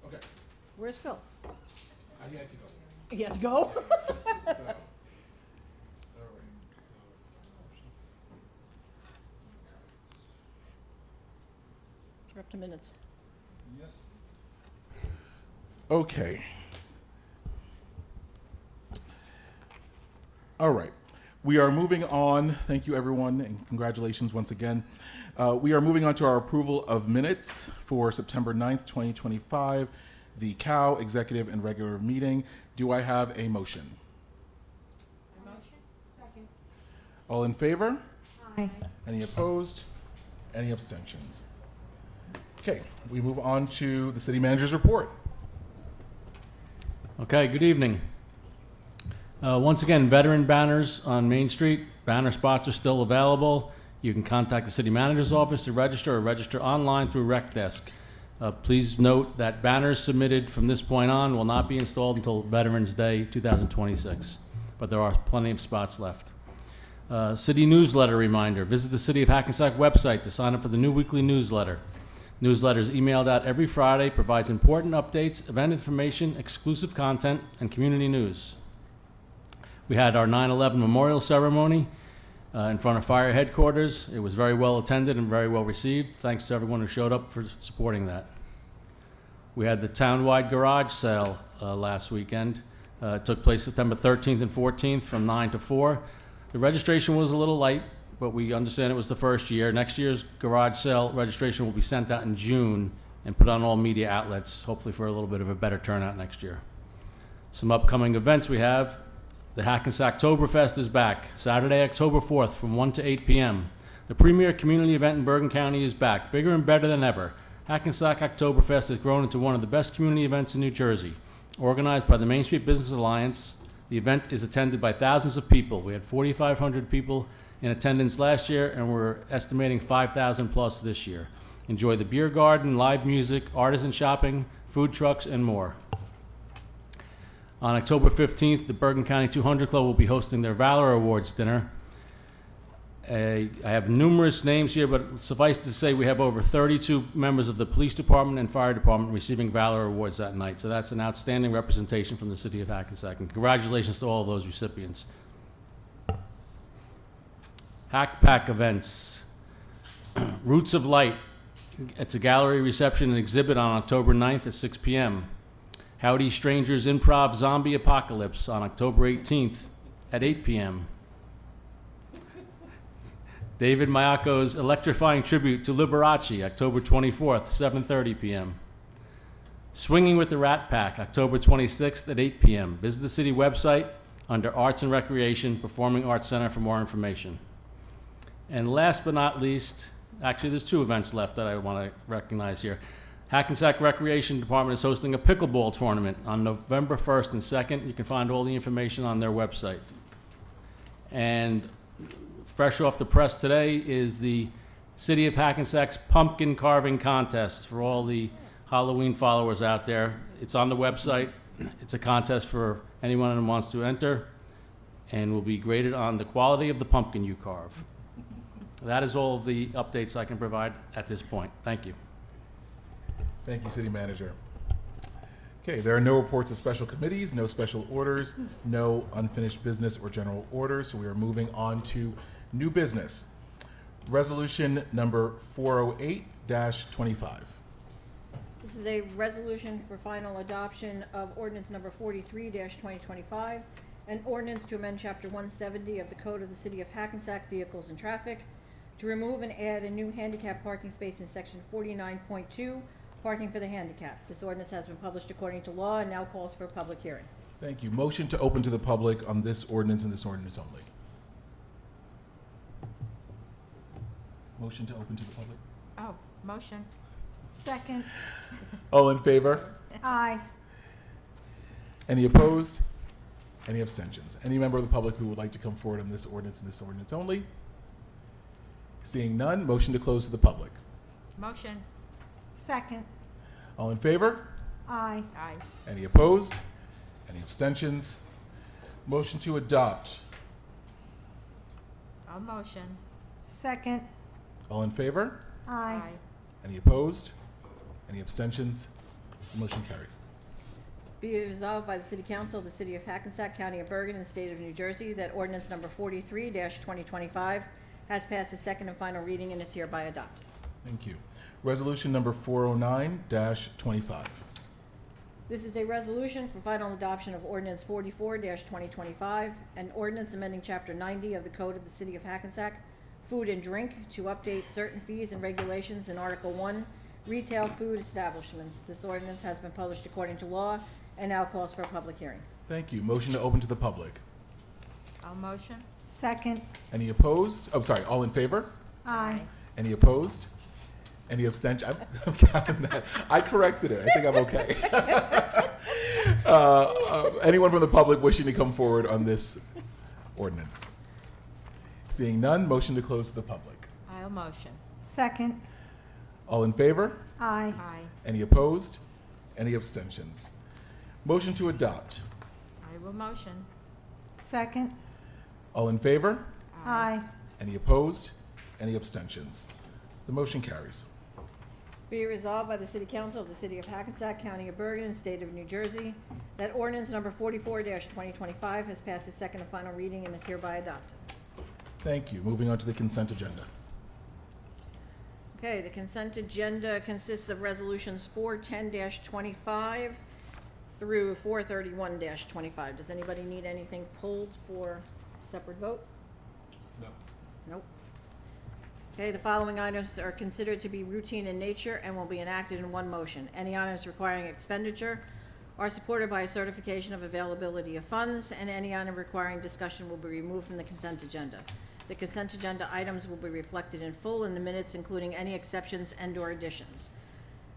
Okay,
Where's Phil?
I had to go.
He had to go?
So, all right, so.
We're up to minutes.
Okay. All right. We are moving on. Thank you, everyone, and congratulations once again. We are moving on to our approval of minutes for September 9th, 2025, the COW executive and regular meeting. Do I have a motion?
Second.
All in favor?
Aye.
Any opposed? Any abstentions? Okay, we move on to the city manager's report.
Okay, good evening. Once again, veteran banners on Main Street. Banner spots are still available. You can contact the city manager's office to register or register online through Rec Desk. Please note that banners submitted from this point on will not be installed until Veterans Day 2026, but there are plenty of spots left. City newsletter reminder. Visit the City of Hackensack website to sign up for the new weekly newsletter. Newsletter is emailed out every Friday, provides important updates, event information, exclusive content, and community news. We had our 9/11 memorial ceremony in front of fire headquarters. It was very well attended and very well received. Thanks to everyone who showed up for supporting that. We had the townwide garage sale last weekend. It took place September 13th and 14th from 9 to 4. The registration was a little light, but we understand it was the first year. Next year's garage sale registration will be sent out in June and put on all media outlets, hopefully for a little bit of a better turnout next year. Some upcoming events we have. The Hackensack Oktoberfest is back, Saturday, October 4th from 1 to 8 p.m. The premier community event in Bergen County is back, bigger and better than ever. Hackensack Oktoberfest has grown into one of the best community events in New Jersey. Organized by the Main Street Business Alliance, the event is attended by thousands of people. We had 4,500 people in attendance last year, and we're estimating 5,000 plus this year. Enjoy the beer garden, live music, artisan shopping, food trucks, and more. On October 15th, the Bergen County 200 Club will be hosting their Valor Awards dinner. I have numerous names here, but suffice to say we have over 32 members of the police department and fire department receiving Valor Awards that night. So that's an outstanding representation from the city of Hackensack, and congratulations to all of those recipients. Hack Pack events. Roots of Light. It's a gallery reception and exhibit on October 9th at 6 p.m. Howdy Strangers Improv Zombie Apocalypse on October 18th at 8 p.m. David Mayako's electrifying tribute to Liberace, October 24th, 7:30 p.m. Swinging with the Rat Pack, October 26th at 8 p.m. Visit the city website under Arts and Recreation, Performing Arts Center for more information. And last but not least, actually there's two events left that I want to recognize here. Hackensack Recreation Department is hosting a pickleball tournament on November 1st and 2nd. You can find all the information on their website. And fresh off the press today is the City of Hackensack's pumpkin carving contest for all the Halloween followers out there. It's on the website. It's a contest for anyone who wants to enter and will be graded on the quality of the pumpkin you carve. That is all of the updates I can provide at this point. Thank you.
Thank you, City Manager. Okay, there are no reports of special committees, no special orders, no unfinished business or general orders, so we are moving on to new business. Resolution number 408-25.
This is a resolution for final adoption of ordinance number 43-2025, an ordinance to amend Chapter 170 of the Code of the City of Hackensack Vehicles and Traffic to remove and add a new handicap parking space in Section 49.2, parking for the handicap. This ordinance has been published according to law and now calls for a public hearing.
Thank you. Motion to open to the public on this ordinance and this ordinance only. Motion to open to the public.
Oh, motion.
Second.
All in favor?
Aye.
Any opposed? Any abstentions? Any member of the public who would like to come forward on this ordinance and this ordinance only? Seeing none, motion to close to the public.
Motion.
Second.
All in favor?
Aye.
Aye.
Any opposed? Any abstentions? Motion to adopt.
I'll motion.
Second.
All in favor?
Aye.
Any opposed? Any abstentions? The motion carries.
Be it resolved by the City Council of the City of Hackensack, County of Bergen, and State of New Jersey that ordinance number 43-2025 has passed its second and final reading and is hereby adopted.
Thank you. Resolution number 409-25.
This is a resolution for final adoption of ordinance 44-2025, an ordinance amending Chapter 90 of the Code of the City of Hackensack, Food and Drink, to update certain fees and regulations in Article 1, Retail Food Establishments. This ordinance has been published according to law and now calls for a public hearing.
Thank you. Motion to open to the public.
I'll motion.
Second.
Any opposed? Oh, sorry, all in favor?
Aye.
Any opposed? Any abstention? I'm counting that. I corrected it. I think I'm okay. Anyone from the public wishing to come forward on this ordinance? Seeing none, motion to close to the public.
I'll motion.
Second.
All in favor?
Aye.
Aye.
Any opposed? Any abstentions? Motion to adopt.
I will motion.
Second.
All in favor?
Aye.
Any opposed? Any abstentions? The motion carries.
Be it resolved by the City Council of the City of Hackensack, County of Bergen, and State of New Jersey that ordinance number 44-2025 has passed its second and final reading and is hereby adopted.
Thank you. Moving on to the consent agenda.
Okay, the consent agenda consists of resolutions 410-25 through 431-25. Does anybody need anything pulled for separate vote?
No.
Nope. Okay, the following items are considered to be routine in nature and will be enacted in one motion. Any items requiring expenditure are supported by a certification of availability of funds, and any item requiring discussion will be removed from the consent agenda. The consent agenda items will be reflected in full in the minutes, including any exceptions and/or additions.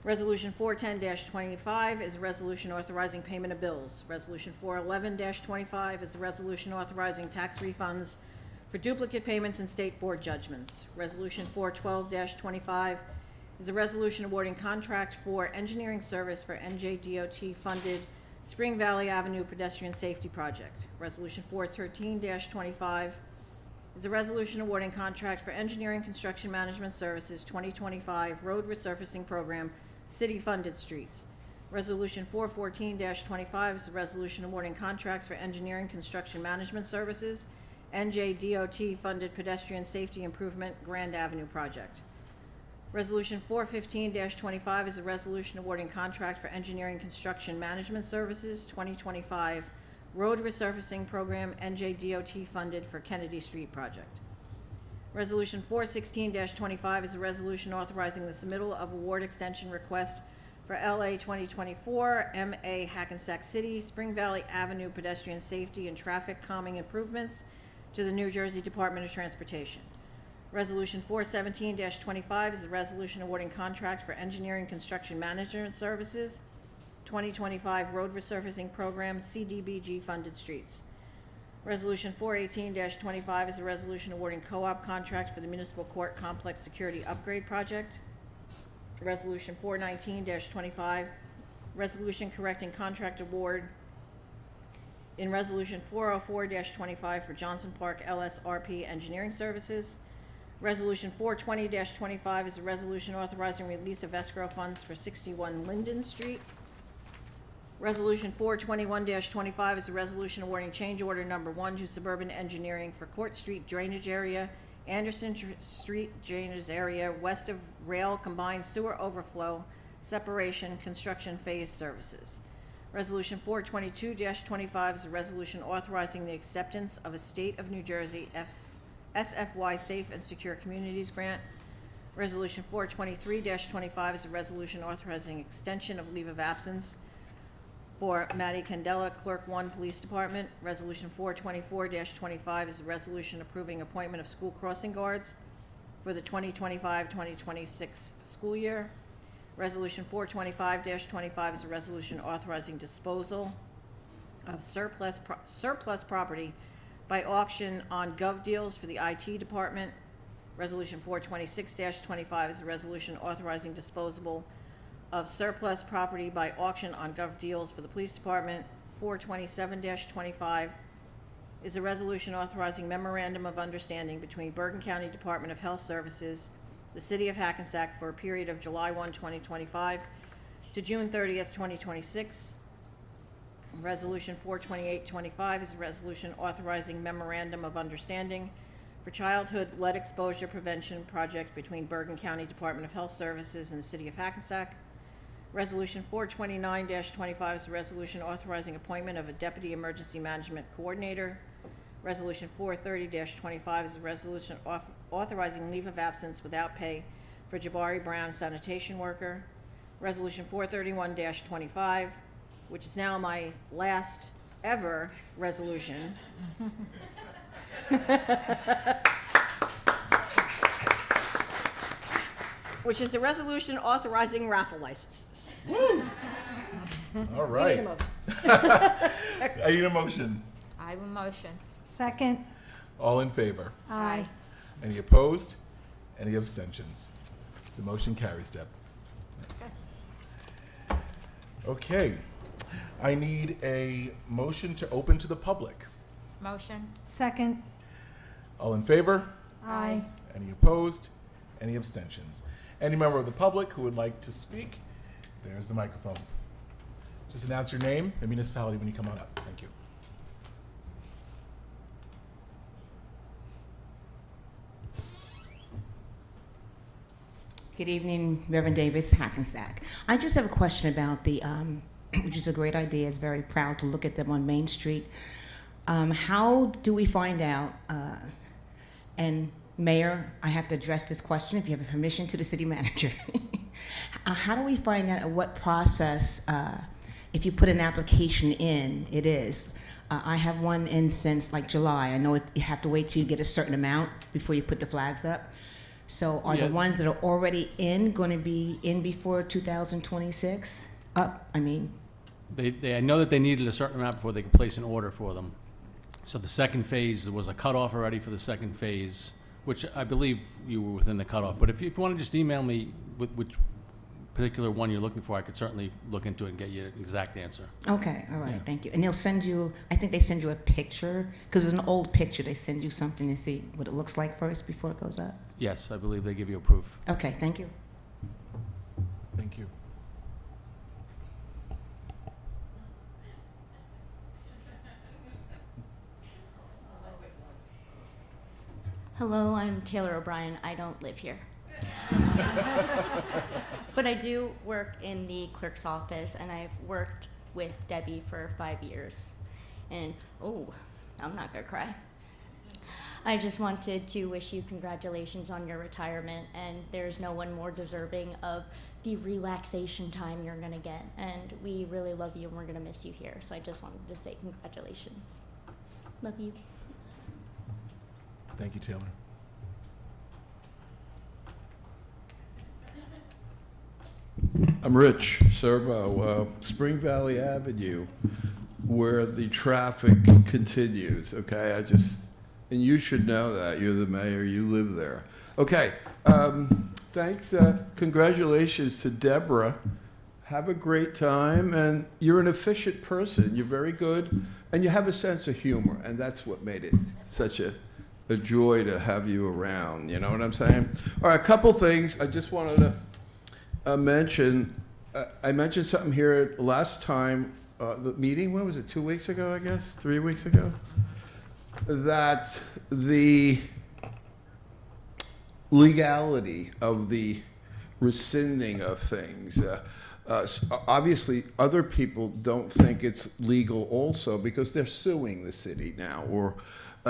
Resolution 410-25 is a resolution authorizing payment of bills. Resolution 411-25 is a resolution authorizing tax refunds for duplicate payments and state board judgments. Resolution 412-25 is a resolution awarding contract for engineering service for NJDOT-funded Spring Valley Avenue pedestrian safety project. Resolution 413-25 is a resolution awarding contract for engineering construction management services 2025 road resurfacing program, city-funded streets. Resolution 414-25 is a resolution awarding contracts for engineering construction management services, NJDOT-funded pedestrian safety improvement Grand Avenue project. Resolution 415-25 is a resolution awarding contract for engineering construction management services 2025 road resurfacing program, NJDOT funded for Kennedy Street project. Resolution 416-25 is a resolution authorizing the submittal of award extension request for LA 2024 MA Hackensack City Spring Valley Avenue pedestrian safety and traffic calming improvements to the New Jersey Department of Transportation. Resolution 417-25 is a resolution awarding contract for engineering construction management services 2025 road resurfacing program, CDBG funded streets. Resolution 418-25 is a resolution awarding co-op contract for the municipal court complex security upgrade project. Resolution 419-25, resolution correcting contract award in Resolution 404-25 for Johnson Park LSRP engineering services. Resolution 420-25 is a resolution authorizing release of escrow funds for 61 Linden Street. Resolution 421-25 is a resolution awarding change order number 1 to Suburban Engineering for Court Street drainage area, Anderson Street drainage area, west of rail combined sewer overflow, separation, construction phase services. Resolution 422-25 is a resolution authorizing the acceptance of a State of New Jersey SFY Safe and Secure Communities Grant. Resolution 423-25 is a resolution authorizing extension of leave of absence for Matty Candela, Clerk 1, Police Department. Resolution 424-25 is a resolution approving appointment of school crossing guards for the 2025-2026 school year. Resolution 425-25 is a resolution authorizing disposal of surplus property by auction on Gov Deals for the IT Department. Resolution 426-25 is a resolution authorizing disposal of surplus property by auction on Gov Deals for the Police Department. 427-25 is a resolution authorizing memorandum of understanding between Bergen County Department of Health Services the City of Hackensack for a period of July 1, 2025 to June 30th, 2026. Resolution 42825 is a resolution authorizing memorandum of understanding for childhood lead exposure prevention project between Bergen County Department of Health Services and the City of Hackensack. Resolution 429-25 is a resolution authorizing appointment of a Deputy Emergency Management Coordinator. Resolution 430-25 is a resolution authorizing leave of absence without pay for Jabari Brown, sanitation worker. Resolution 431-25, which is now my last ever resolution. Which is a resolution authorizing raffle licenses.
All right.
Need a motion.
I need a motion.
I will motion.
Second.
All in favor?
Aye.
Any opposed? Any abstentions? The motion carries, Deb. Okay. I need a motion to open to the public.
Motion.
Second.
All in favor?
Aye.
Any opposed? Any abstentions? Any member of the public who would like to speak, there's the microphone. Just announce your name and municipality when you come on up. Thank you.
Good evening, Reverend Davis, Hackensack. I just have a question about the, which is a great idea, it's very proud to look at them on Main Street. How do we find out, and Mayor, I have to address this question if you have permission to the city manager. How do we find out what process, if you put an application in, it is? I have one in since like July. I know you have to wait till you get a certain amount before you put the flags up. So are
Yeah.
the ones that are already in going to be in before 2026? Up, I mean.
I know that they needed a certain amount before they could place an order for them. So the second phase, there was a cutoff already for the second phase, which I believe you were within the cutoff. But if you want to just email me with which particular one you're looking for, I could certainly look into it and get you an exact answer.
Okay, all right,
Yeah.
thank you. And they'll send you, I think they send you a picture, because it's an old picture. They send you something to see what it looks like first before it goes up.
Yes, I believe they give you a proof.
Okay, thank you.
Thank you.
Hello, I'm Taylor O'Brien. I don't live here. But I do work in the clerk's office, and I've worked with Debbie for 5 years. And, oh, I'm not gonna cry. I just wanted to wish you congratulations on your retirement, and there's no one more deserving of the relaxation time you're gonna get. And we really love you, and we're gonna miss you here. So I just wanted to say congratulations. Love you.
Thank you, Taylor.
I'm Rich Serbo, Spring Valley Avenue, where the traffic continues, okay? And you should know that, you're the mayor, you live there. Okay, thanks, congratulations to Deborah. Have a great time, and you're an efficient person, you're very good, and you have a sense of humor, and that's what made it such a joy to have you around, you know what I'm saying? All right, a couple things I just wanted to mention. I mentioned something here last time, the meeting, when was it, 2 weeks ago, I guess, 3 weeks ago? That the legality of the rescinding of things, obviously other people don't think it's legal also because they're suing the city now.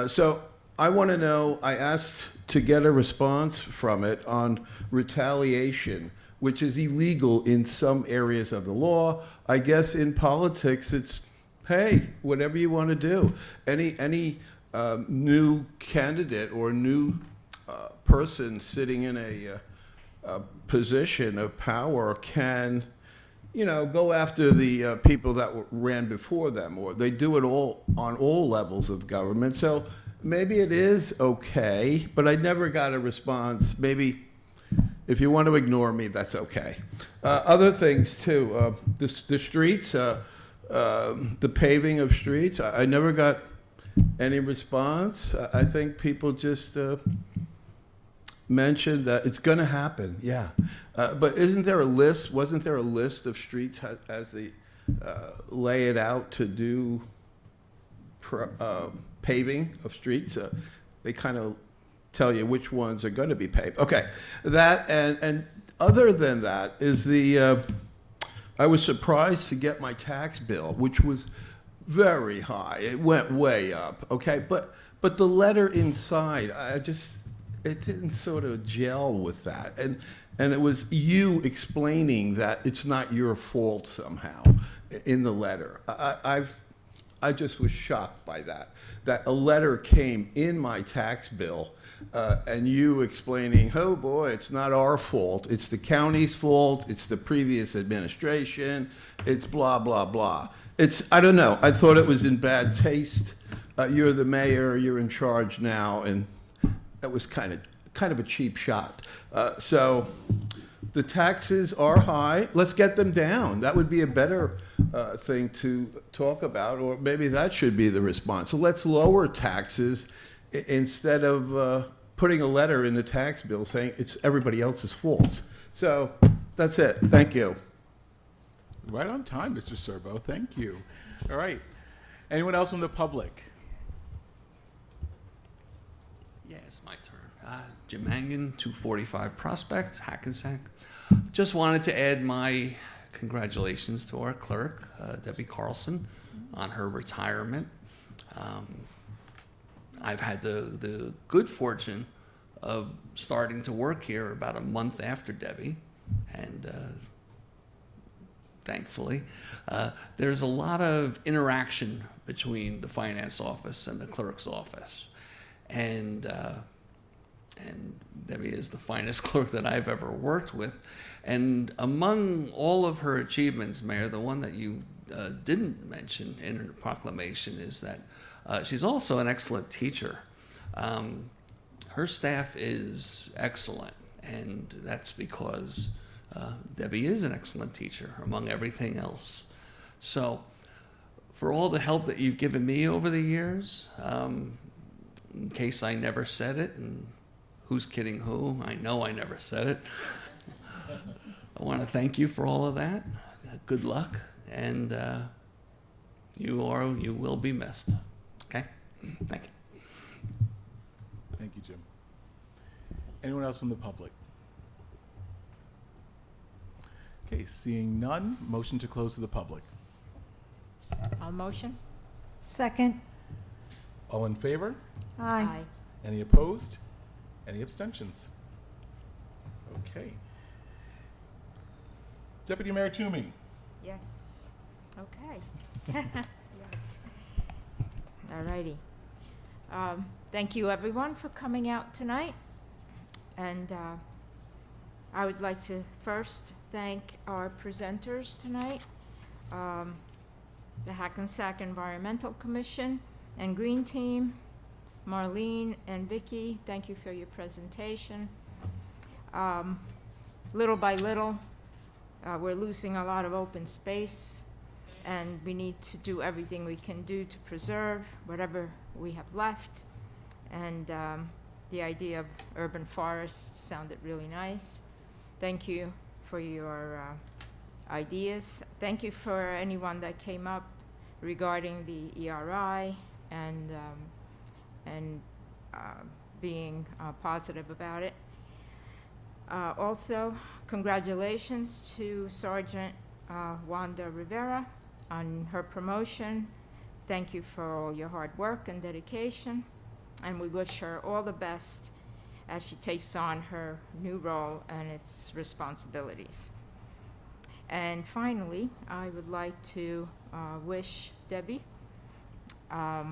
So I want to know, I asked to get a response from it on retaliation, which is illegal in some areas of the law. I guess in politics, it's, hey, whatever you want to do. Any new candidate or new person sitting in a position of power can, you know, go after the people that ran before them, or they do it all on all levels of government. So maybe it is okay, but I never got a response. Maybe if you want to ignore me, that's okay. Other things too, the streets, the paving of streets, I never got any response. I think people just mentioned that it's going to happen, yeah. But isn't there a list, wasn't there a list of streets as they lay it out to do paving of streets? They kind of tell you which ones are going to be paved. Okay, that and other than that is I was surprised to get my tax bill, which was very high. It went way up. Okay, but the letter inside, it didn't sort of gel with that, and it was you explaining that it's not your fault somehow in the letter. I just was shocked by that a letter came in my tax bill, and you explaining, oh boy, it's not our fault, it's the county's fault, it's the previous administration, it's blah, blah, blah. I don't know, I thought it was in bad taste. You're the mayor, you're in charge now, and that was kind of a cheap shot. So the taxes are high, let's get them down. That would be a better thing to talk about, or maybe that should be the response. So let's lower taxes instead of putting a letter in the tax bill saying it's everybody else's fault. So that's it. Thank you.
Right on time, Mr. Serbo. Thank you. All right. Anyone else from the public?
Yeah, it's my turn. Jim Mangan, 245 Prospect, Hackensack. Just wanted to add my congratulations to our clerk, Debbie Carlson, on her retirement. I've had the good fortune of starting to work here about a month after Debbie, and thankfully, there's a lot of interaction between the finance office and the clerk's office, and Debbie is the finest clerk that I've ever worked with. And among all of her achievements, Mayor, the one that you didn't mention in her proclamation is that she's also an excellent teacher. Her staff is excellent, and that's because Debbie is an excellent teacher, among everything else. So for all the help that you've given me over the years, in case I never said it, and who's kidding who, I know I never said it, I want to thank you for all of that. Good luck, and you will be missed. Okay? Thank you.
Thank you, Jim. Anyone else from the public? Okay, seeing none, motion to close to the public.
I'll motion.
Second.
All in favor?
Aye.
Any opposed? Any abstentions? Okay. Deputy Mayor Toomey.
Yes. Okay. Yes. All righty. Thank you, everyone, for coming out tonight. And I would like to first thank our presenters tonight, the Hackensack Environmental Commission and Green Team. Marlene and Vicky, thank you for your presentation. Little by little, we're losing a lot of open space, and we need to do everything we can do to preserve whatever we have left. And the idea of urban forests sounded really nice. Thank you for your ideas. Thank you for anyone that came up regarding the ERI and being positive about it. Also, congratulations to Sergeant Wanda Rivera on her promotion. Thank you for all your hard work and dedication, and we wish her all the best as she takes on her new role and its responsibilities. And finally, I would like to wish Debbie a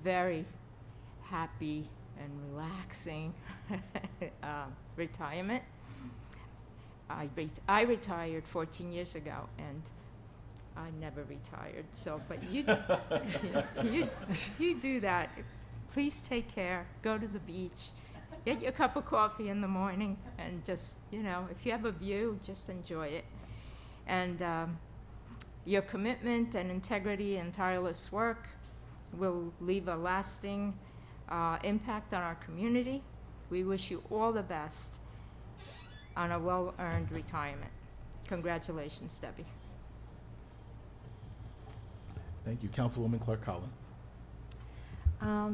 very happy and relaxing retirement. I retired 14 years ago, and I never retired. So, but you you do that. Please take care. Go to the beach. Get your cup of coffee in the morning, and just, if you have a view, just enjoy it. And your commitment and integrity and tireless work will leave a lasting impact on our community. We wish you all the best on a well-earned retirement. Congratulations, Debbie.
Thank you. Councilwoman Clark Collins.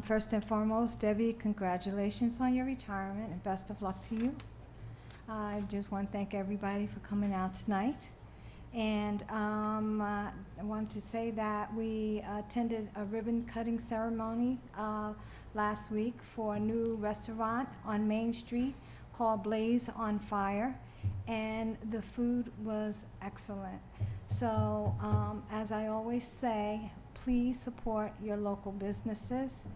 First and foremost, Debbie, congratulations on your retirement and best of luck to you. I just want to thank everybody for coming out tonight. And I wanted to say that we attended a ribbon cutting ceremony last week for a new restaurant on Main Street called Blaze on Fire, and the food was excellent. So as I always say, please support your local businesses.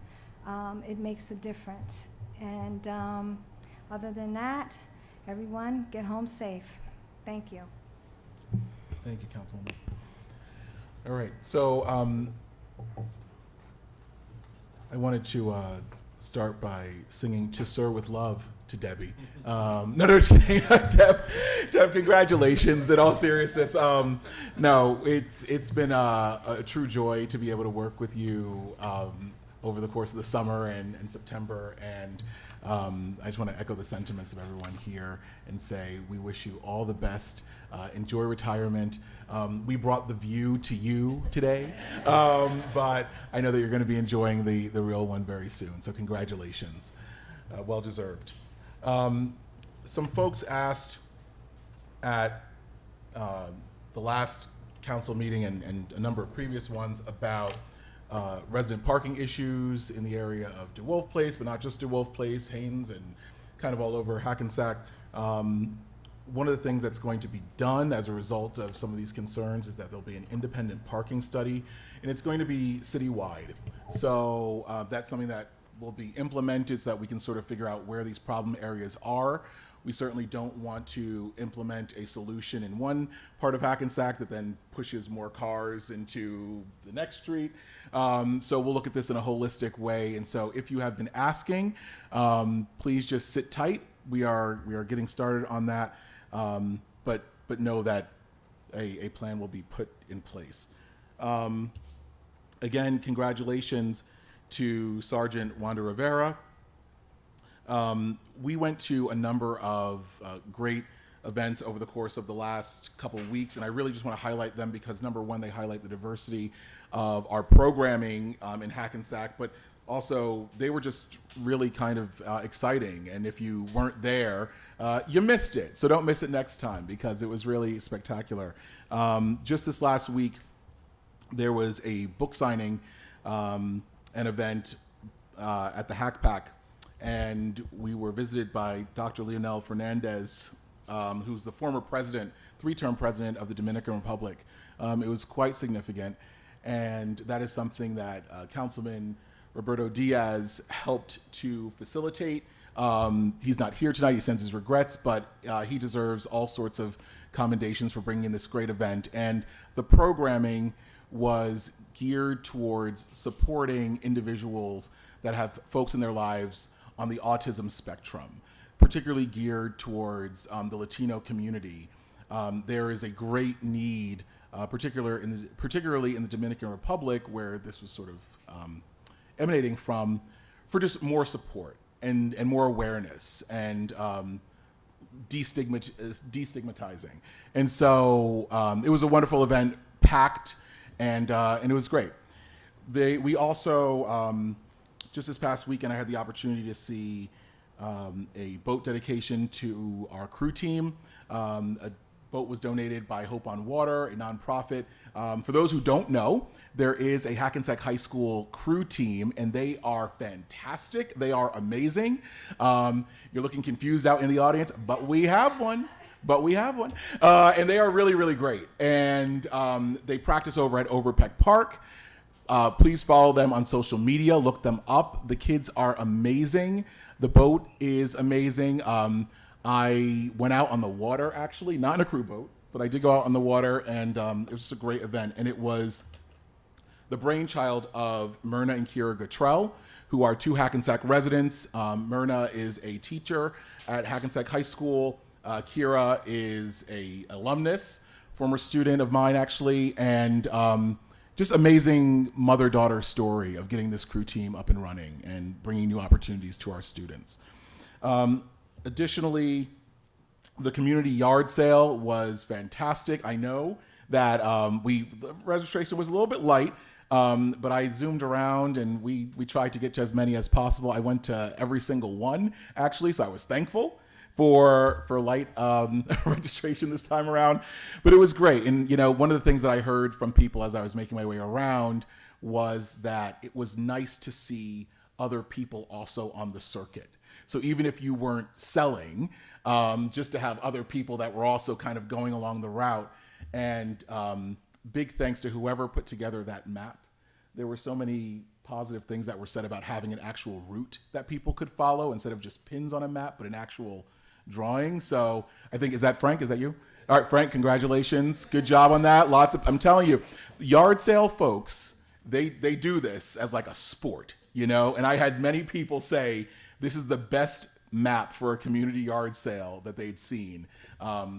It makes a difference. And other than that, everyone get home safe. Thank you.
Thank you, Councilwoman. All right, so I wanted to start by singing "To Sir with Love" to Debbie. No, just kidding. Deb, congratulations. In all seriousness, no, it's been a true joy to be able to work with you over the course of the summer and September, and I just want to echo the sentiments of everyone here and say we wish you all the best. Enjoy retirement. We brought the view to you today, but I know that you're going to be enjoying the real one very soon. So congratulations. Well deserved. Some folks asked at the last council meeting and a number of previous ones about resident parking issues in the area of DeWolf Place, but not just DeWolf Place, Haynes, and kind of all over Hackensack. One of the things that's going to be done as a result of some of these concerns is that there'll be an independent parking study, and it's going to be citywide. So that's something that will be implemented so that we can sort of figure out where these problem areas are. We certainly don't want to implement a solution in one part of Hackensack that then pushes more cars into the next street. So we'll look at this in a holistic way. And so if you have been asking, please just sit tight. We are getting started on that. But know that a plan will be put in place. Again, congratulations to Sergeant Wanda Rivera. We went to a number of great events over the course of the last couple of weeks, and I really just want to highlight them because, number one, they highlight the diversity of our programming in Hackensack, but also they were just really kind of exciting, and if you weren't there, you missed it. So don't miss it next time because it was really spectacular. Just this last week, there was a book signing an event at the Hack Pack, and we were visited by Dr. Leonel Fernandez, who's the former president, three-term president of the Dominican Republic. It was quite significant, and that is something that Councilman Roberto Diaz helped to facilitate. He's not here tonight. He sends his regrets, but he deserves all sorts of commendations for bringing this great event. And the programming was geared towards supporting individuals that have folks in their lives on the autism spectrum, particularly geared towards the Latino community. There is a great need, particularly in the Dominican Republic, where this was sort of emanating from, for just more support and more awareness and destigmatizing. And so it was a wonderful event, packed, and it was great. We also, just this past weekend, I had the opportunity to see a boat dedication to our crew team. A boat was donated by Hope on Water, a nonprofit. For those who don't know, there is a Hackensack High School crew team, and they are fantastic. They are amazing. You're looking confused out in the audience, but we have one. And they are really, really great. And they practice over at Overpeck Park. Please follow them on social media. Look them up. The kids are amazing. The boat is amazing. I went out on the water, actually, not in a crew boat, but I did go out on the water, and it was just a great event. And it was the brainchild of Myrna and Kira Guttrell, who are two Hackensack residents. Myrna is a teacher at Hackensack High School. Kira is a alumnus, former student of mine, actually, and just amazing mother-daughter story of getting this crew team up and running and bringing new opportunities to our students. Additionally, the community yard sale was fantastic. I know that the registration was a little bit light, but I zoomed around and we tried to get to as many as possible. I went to every single one, actually, so I was thankful for light registration this time around. But it was great. And, one of the things that I heard from people as I was making my way around was that it was nice to see other people also on the circuit. So even if you weren't selling, just to have other people that were also kind of going along the route. And big thanks to whoever put together that map. There were so many positive things that were said about having an actual route that people could follow instead of just pins on a map, but an actual drawing. So I think, is that Frank? Is that you? All right, Frank, congratulations. Good job on that. I'm telling you, yard sale folks, they do this as like a sport, and I had many people say, this is the best map for a community yard sale that they'd seen.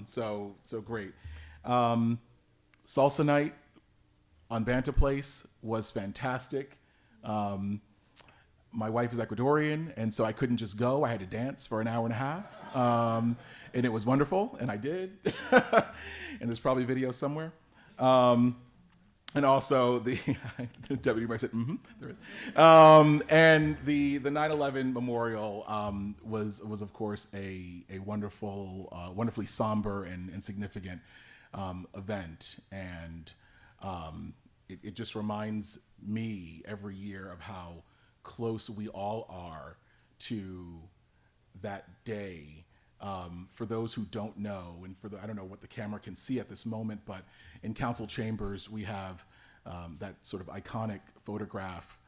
So great. Salsa night on Banta Place was fantastic. My wife is Ecuadorian, and so I couldn't just go. I had to dance for an hour and a half. And it was wonderful, and I did. And there's probably video somewhere. And also the Deputy Mayor said, there is. And the 9/11 memorial was of course a wonderful, wonderfully somber and significant event, and it just reminds me every year of how close we all are to that day. For those who don't know, and I don't know what the camera can see at this moment, but in council chambers, we have that sort of iconic photograph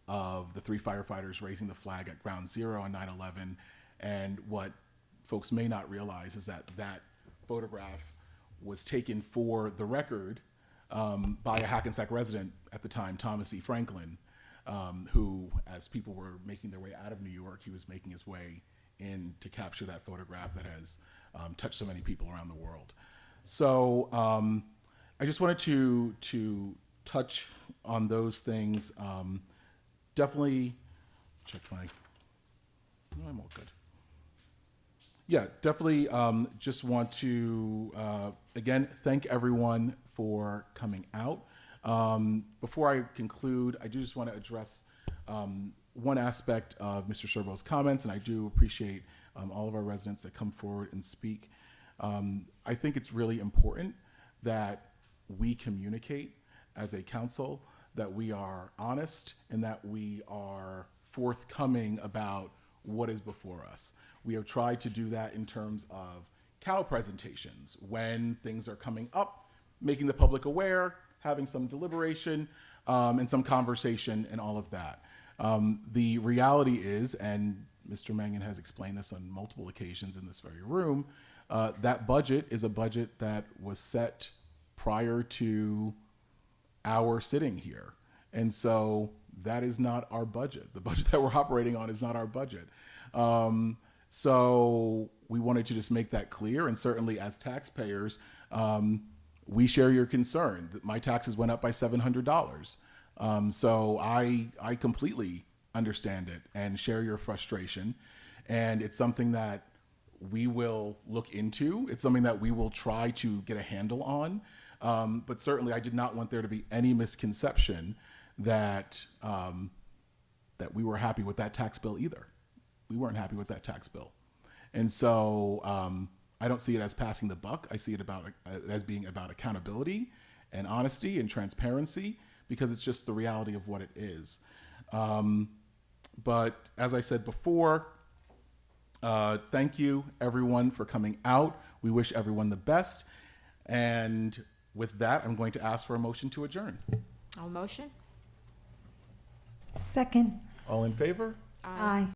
of the 3 firefighters raising the flag at Ground Zero on 9/11. And what folks may not realize is that photograph was taken for the record by a Hackensack resident at the time, Thomas E. Franklin, who, as people were making their way out of New York, he was making his way in to capture that photograph that has touched so many people around the world. So I just wanted to touch on those things. Definitely check no, I'm all good. Yeah, definitely just want to, again, thank everyone for coming out. Before I conclude, I do just want to address one aspect of Mr. Sherbo's comments, and I do appreciate all of our residents that come forward and speak. I think it's really important that we communicate as a council, that we are honest, and that we are forthcoming about what is before us. We have tried to do that in terms of cow presentations, when things are coming up, making the public aware, having some deliberation, and some conversation and all of that. The reality is, and Mr. Mangan has explained this on multiple occasions in this very room, that budget is a budget that was set prior to our sitting here. And so that is not our budget. The budget that we're operating on is not our budget. So we wanted to just make that clear. And certainly as taxpayers, we share your concern that my taxes went up by $700. So I completely understand it and share your frustration. And it's something that we will look into. It's something that we will try to get a handle on. But certainly I did not want there to be any misconception that that we were happy with that tax bill either. We weren't happy with that tax bill. And so I don't see it as passing the buck. I see it as being about accountability and honesty and transparency, because it's just the reality of what it is. But as I said before, thank you everyone for coming out. We wish everyone the best. And with that, I'm going to ask for a motion to adjourn.
I'll motion.
Second.
All in favor?
Aye.